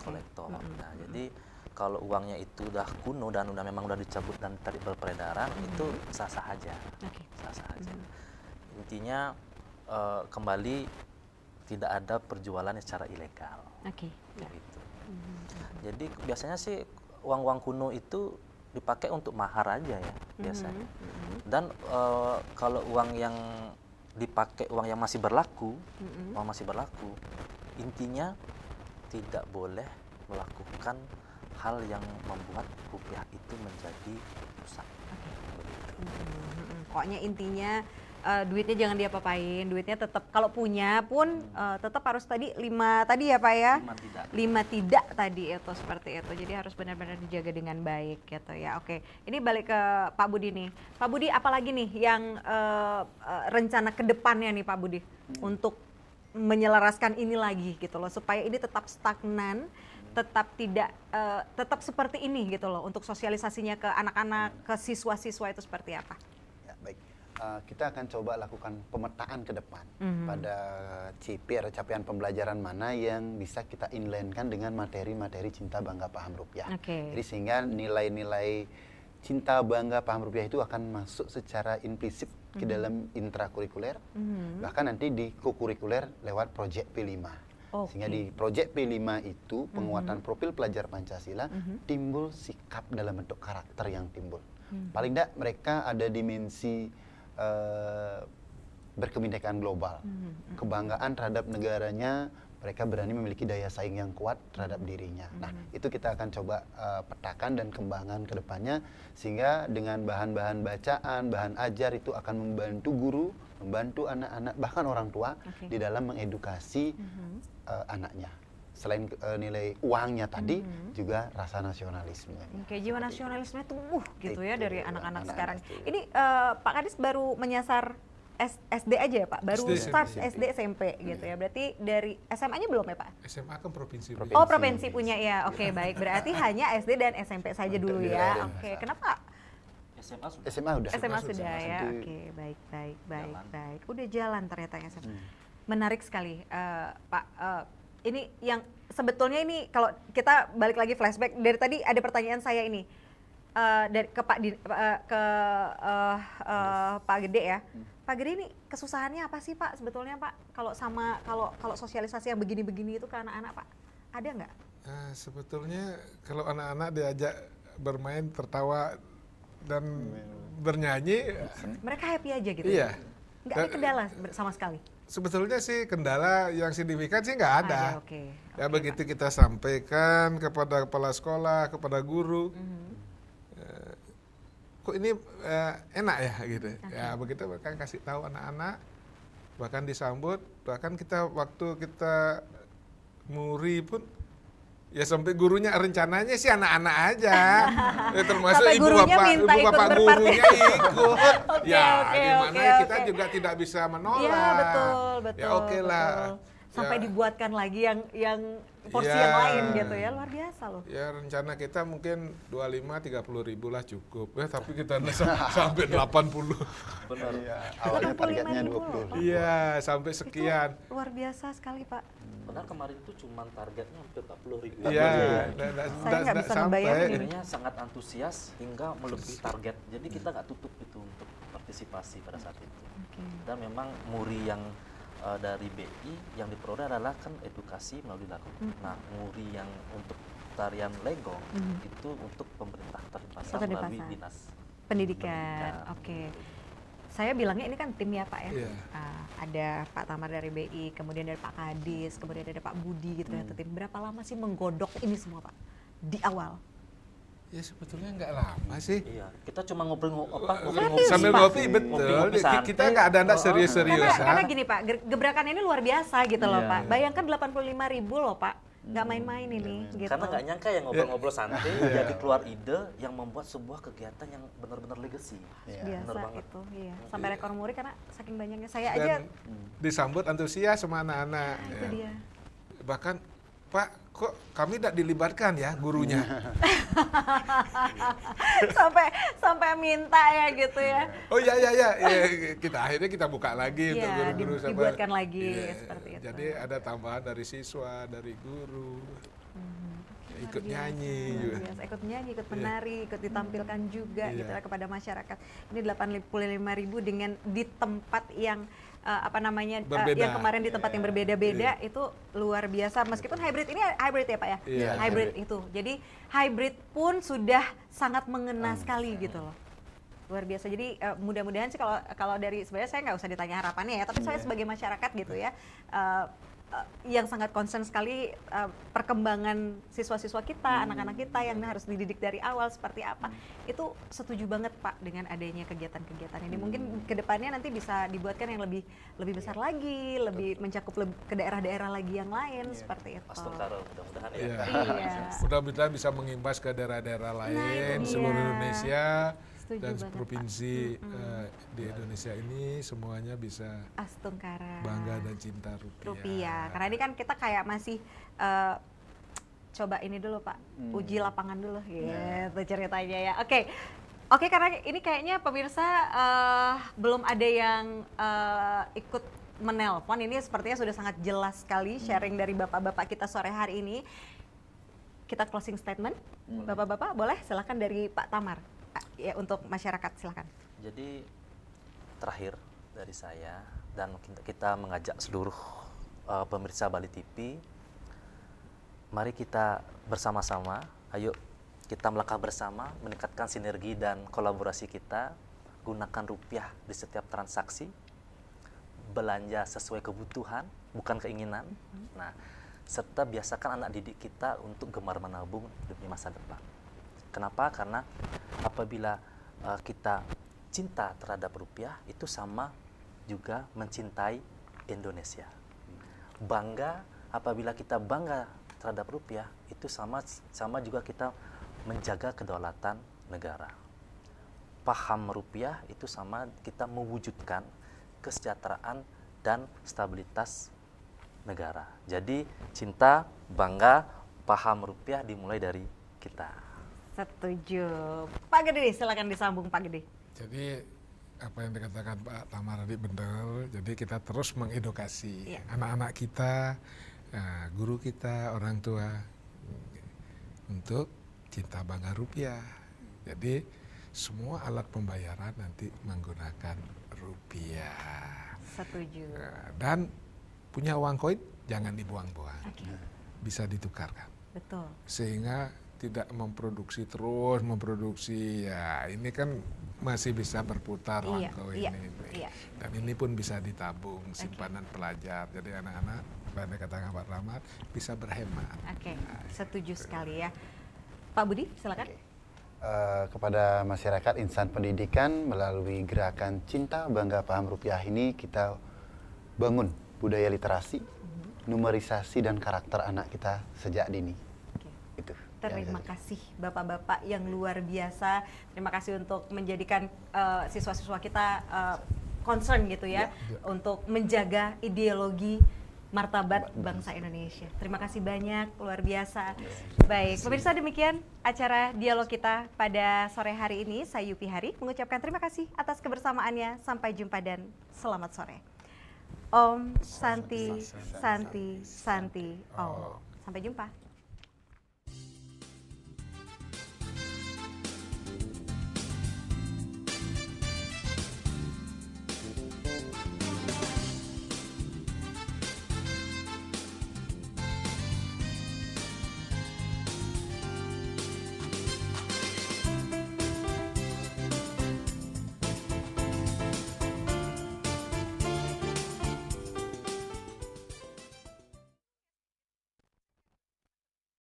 Speaker 3: Kolektor. Nah, jadi kalau uangnya itu udah kuno dan memang udah dicabut dan berperedaran, itu sah-sah aja. Sah-sah aja. Intinya kembali tidak ada perjualan secara ilegal. Gitu. Jadi biasanya sih uang-uang kuno itu dipakai untuk mahar aja ya biasanya. Dan kalau uang yang dipakai, uang yang masih berlaku, intinya tidak boleh melakukan hal yang membuat rupiah itu menjadi rusak.
Speaker 1: Pokoknya intinya duitnya jangan diapa-apain, duitnya tetap kalau punya pun tetap harus 5 tadi ya Pak ya? 5 tidak tadi itu, seperti itu. Jadi harus benar-benar dijaga dengan baik gitu ya. Oke, ini balik ke Pak Budi nih. Pak Budi, apalagi nih yang rencana ke depannya nih Pak Budi untuk menyelaraskan ini lagi gitu loh, supaya ini tetap stagnan, tetap tidak tetap seperti ini gitu loh, untuk sosialisasinya ke anak-anak, ke siswa-siswa itu seperti apa?
Speaker 4: Baik, kita akan coba lakukan pemetaan ke depan pada CP atau capaian pembelajaran mana yang bisa kita inline-kan dengan materi-materi cinta bangga paham rupiah. Jadi sehingga nilai-nilai cinta bangga paham rupiah itu akan masuk secara implisit ke dalam intrakurikuler, bahkan nanti di kokurikuler lewat Project P5. Sehingga di Project P5 itu penguatan profil pelajar Pancasila timbul sikap dalam bentuk karakter yang timbul. Paling tidak mereka ada dimensi berkebinekaan global, kebanggaan terhadap negaranya, mereka berani memiliki daya saing yang kuat terhadap dirinya. Nah, itu kita akan coba petakan dan kembangkan ke depannya, sehingga dengan bahan-bahan bacaan, bahan ajar itu akan membantu guru, membantu anak-anak, bahkan orang tua di dalam mengedukasi anaknya. Selain nilai uangnya tadi, juga rasa nasionalisme.
Speaker 1: Jiwa nasionalisme tumbuh gitu ya dari anak-anak sekarang. Ini Pak Kadis baru menyasar SD aja ya Pak? Baru start SD SMP gitu ya. Berarti dari SMA-nya belum ya Pak?
Speaker 2: SMA kan provinsi.
Speaker 1: Oh, provinsi punya ya. Oke, baik. Berarti hanya SD dan SMP saja dulu ya. Oke, kenapa?
Speaker 3: SMA sudah.
Speaker 1: SMA sudah ya. Oke, baik. Udah jalan ternyata SMA. Menarik sekali Pak. Ini yang sebetulnya ini kalau kita balik lagi flashback dari tadi ada pertanyaan saya ini dari ke Pak Gede ya. Pak Gede ini kesusahannya apa sih Pak sebetulnya Pak kalau sosialisasi yang begini-begini itu ke anak-anak Pak? Ada nggak?
Speaker 2: Sebetulnya kalau anak-anak diajak bermain, tertawa dan bernyanyi,
Speaker 1: mereka happy aja gitu.
Speaker 2: Iya.
Speaker 1: Nggak ada kendala sama sekali?
Speaker 2: Sebetulnya sih kendala yang signifikan sih nggak ada.
Speaker 1: Oke.
Speaker 2: Ya begitu kita sampaikan kepada kepala sekolah, kepada guru, kok ini enak ya gitu. Ya begitu bahkan kasih tahu anak-anak, bahkan disambut, bahkan kita waktu kita muri pun ya sampai gurunya rencananya sih anak-anak aja, ya, termasuk
Speaker 1: Sampai
Speaker 2: ibu
Speaker 1: gurunya
Speaker 2: bapak,
Speaker 1: minta
Speaker 2: ibu
Speaker 1: ikut
Speaker 2: bapak
Speaker 1: berparti-
Speaker 2: gurunya ikut. Ya gimana kita
Speaker 1: oke.
Speaker 2: juga tidak bisa menolak.
Speaker 1: Iya betul.
Speaker 2: Ya oke lah.
Speaker 1: Betul. Sampai
Speaker 2: Ya.
Speaker 1: dibuatkan lagi yang porsi
Speaker 2: Iya.
Speaker 1: yang lain gitu ya, luar biasa loh.
Speaker 2: Ya rencana kita mungkin 25-30 ribu lah cukup. Tapi kita sampai 80.
Speaker 3: Benar.
Speaker 4: Iya, awalnya
Speaker 1: 85.000
Speaker 4: targetnya
Speaker 1: loh,
Speaker 4: 20.
Speaker 1: Pak.
Speaker 2: Iya, sampai sekian.
Speaker 1: Itu luar biasa sekali Pak.
Speaker 3: Benar kemarin itu cuma targetnya hampir 40.000.
Speaker 2: Iya,
Speaker 1: Saya nggak bisa ngebayangin.
Speaker 3: Akhirnya sangat antusias hingga melebihi target. Jadi kita nggak tutup itu untuk partisipasi pada saat itu.
Speaker 1: Oke.
Speaker 3: Dan memang muri yang dari BI yang diperoleh adalah kan edukasi melalui lagu. Nah, muri yang untuk tarian legong itu untuk pemerintah Denpasar
Speaker 1: Kota
Speaker 3: melalui
Speaker 1: Denpasar.
Speaker 3: dinas
Speaker 1: Pendidikan. Oke. Saya bilangnya ini kan tim ya Pak ya.
Speaker 2: Iya.
Speaker 1: Ada Pak Tamar dari BI, kemudian dari Pak Kadis, kemudian ada Pak Budi gitu ya tim. Berapa lama sih menggodok ini semua Pak di awal?
Speaker 2: Ya sebetulnya nggak lama sih.
Speaker 3: Iya, kita cuma ngobrol-ngobrol
Speaker 2: Sambil
Speaker 1: Pak.
Speaker 2: ngopi betul.
Speaker 3: santai.
Speaker 2: Kita nggak ada serius-seriusan.
Speaker 1: Karena gini Pak, gebrakan ini luar biasa gitu loh
Speaker 3: Iya,
Speaker 1: Pak.
Speaker 3: iya.
Speaker 1: Bayangkan 85.000 loh Pak, nggak main-main ini gitu.
Speaker 3: Karena nggak nyangka ya ngobrol-ngobrol santai, jadi keluar ide yang membuat sebuah kegiatan yang benar-benar legacy.
Speaker 4: Iya.
Speaker 1: Biasa
Speaker 3: bener banget.
Speaker 1: itu, iya. Sampai rekor muri karena saking banyaknya saya aja.
Speaker 2: Dan disambut antusias sama anak-anak.
Speaker 1: Itu
Speaker 2: Ya.
Speaker 1: dia.
Speaker 2: Bahkan Pak, kok kami tidak dilibatkan ya gurunya?
Speaker 1: sampai minta ya gitu ya.
Speaker 2: Oh ya, kita akhirnya kita buka lagi untuk
Speaker 1: Iya,
Speaker 2: guru-guru sama-
Speaker 1: dibuatkan lagi
Speaker 2: Iya,
Speaker 1: seperti itu.
Speaker 2: Jadi ada tambahan dari siswa, dari guru, ya, ikut
Speaker 1: Luar biasa,
Speaker 2: nyanyi
Speaker 1: luar
Speaker 2: juga.
Speaker 1: biasa. Ikut nyanyi, ikut menari, ikut ditampilkan juga
Speaker 2: Iya.
Speaker 1: gitu ya kepada masyarakat. Ini 85.000 dengan di tempat yang
Speaker 2: Berbeda.
Speaker 1: yang kemarin di tempat yang berbeda-beda itu luar biasa. Meskipun hybrid ini hybrid ya Pak ya,
Speaker 2: Iya,
Speaker 1: hybrid itu. Jadi hybrid pun sudah sangat mengena sekali gitu loh. Luar biasa. Jadi mudah-mudahan sih kalau dari sebenarnya saya nggak usah ditanya harapannya ya, tapi saya sebagai masyarakat gitu ya, yang sangat concern sekali perkembangan siswa-siswa kita, anak-anak kita yang harus dididik dari awal seperti apa. Itu setuju banget Pak dengan adanya kegiatan-kegiatan ini. Mungkin kedepannya nanti bisa dibuatkan yang lebih besar lagi, lebih mencakup ke daerah-daerah lagi yang lain seperti itu.
Speaker 3: Astagfirullah, mudah-mudahan ya.
Speaker 2: Iya.
Speaker 1: Iya.
Speaker 2: Mudah-mudahan bisa mengimbas ke daerah-daerah lain
Speaker 1: itu
Speaker 2: seluruh
Speaker 1: dia.
Speaker 2: Indonesia
Speaker 1: Setuju
Speaker 2: dan
Speaker 1: banget, Pak.
Speaker 2: provinsi di Indonesia ini semuanya bisa
Speaker 1: Astungkara.
Speaker 2: bangga dan cinta rupiah.
Speaker 1: Karena ini kan kita kayak masih coba ini dulu Pak, uji lapangan dulu gitu ceritanya ya. Oke, karena ini kayaknya pemirsa belum ada yang ikut menelpon. Ini sepertinya sudah sangat jelas sekali sharing dari bapak-bapak kita sore hari ini. Kita closing statement, bapak-bapak boleh silakan dari Pak Tamar ya untuk masyarakat silakan.
Speaker 3: Jadi terakhir dari saya dan kita mengajak seluruh pemirsa Bali TV, mari kita bersama-sama, ayo kita melangkah bersama, meningkatkan sinergi dan kolaborasi kita, gunakan rupiah di setiap transaksi, belanja sesuai kebutuhan, bukan keinginan. Nah, serta biasakan anak didik kita untuk gemar menabung demi masa depan. Kenapa? Karena apabila kita cinta terhadap rupiah, itu sama juga mencintai Indonesia. Bangga, apabila kita bangga terhadap rupiah, itu sama juga kita menjaga kedaulatan negara. Paham rupiah itu sama kita mewujudkan kesejahteraan dan stabilitas negara. Jadi cinta, bangga, paham rupiah dimulai dari kita.
Speaker 1: Setuju. Pak Gede silakan disambung Pak Gede.
Speaker 2: Jadi apa yang dikatakan Pak Tamar tadi benar. Jadi kita terus mengedukasi anak-anak kita, guru kita, orang tua untuk cinta bangga rupiah. Jadi semua alat pembayaran nanti menggunakan rupiah.
Speaker 1: Setuju.
Speaker 2: Dan punya uang koin jangan dibuang-buang. Bisa ditukarkan.
Speaker 1: Betul.
Speaker 2: Sehingga tidak memproduksi ya ini kan masih bisa berputar
Speaker 1: Iya,
Speaker 2: wangko
Speaker 1: iya,
Speaker 2: ini.
Speaker 1: iya.
Speaker 2: Dan ini pun bisa ditabung, simpanan pelajar. Jadi anak-anak, pada kata Pak Rahmat, bisa berhemat.
Speaker 1: Oke, setuju sekali ya. Pak Budi, silakan.
Speaker 4: Oke. Kepada masyarakat insan pendidikan melalui gerakan Cinta Bangga Paham Rupiah ini kita bangun budaya literasi, numerisasi dan karakter anak kita sejak dini.
Speaker 1: Oke.
Speaker 4: Itu.
Speaker 1: Terima kasih Bapak-bapak yang luar biasa. Terima kasih untuk menjadikan siswa-siswa kita concern gitu ya, untuk menjaga ideologi martabat bangsa Indonesia. Terima kasih banyak, luar biasa. Baik, pemirsa, demikian acara dialog kita pada sore hari ini. Saya Yupi Hari mengucapkan terima kasih atas kebersamaannya. Sampai jumpa dan selamat sore. Om Santi Santi Santi Om. Sampai jumpa.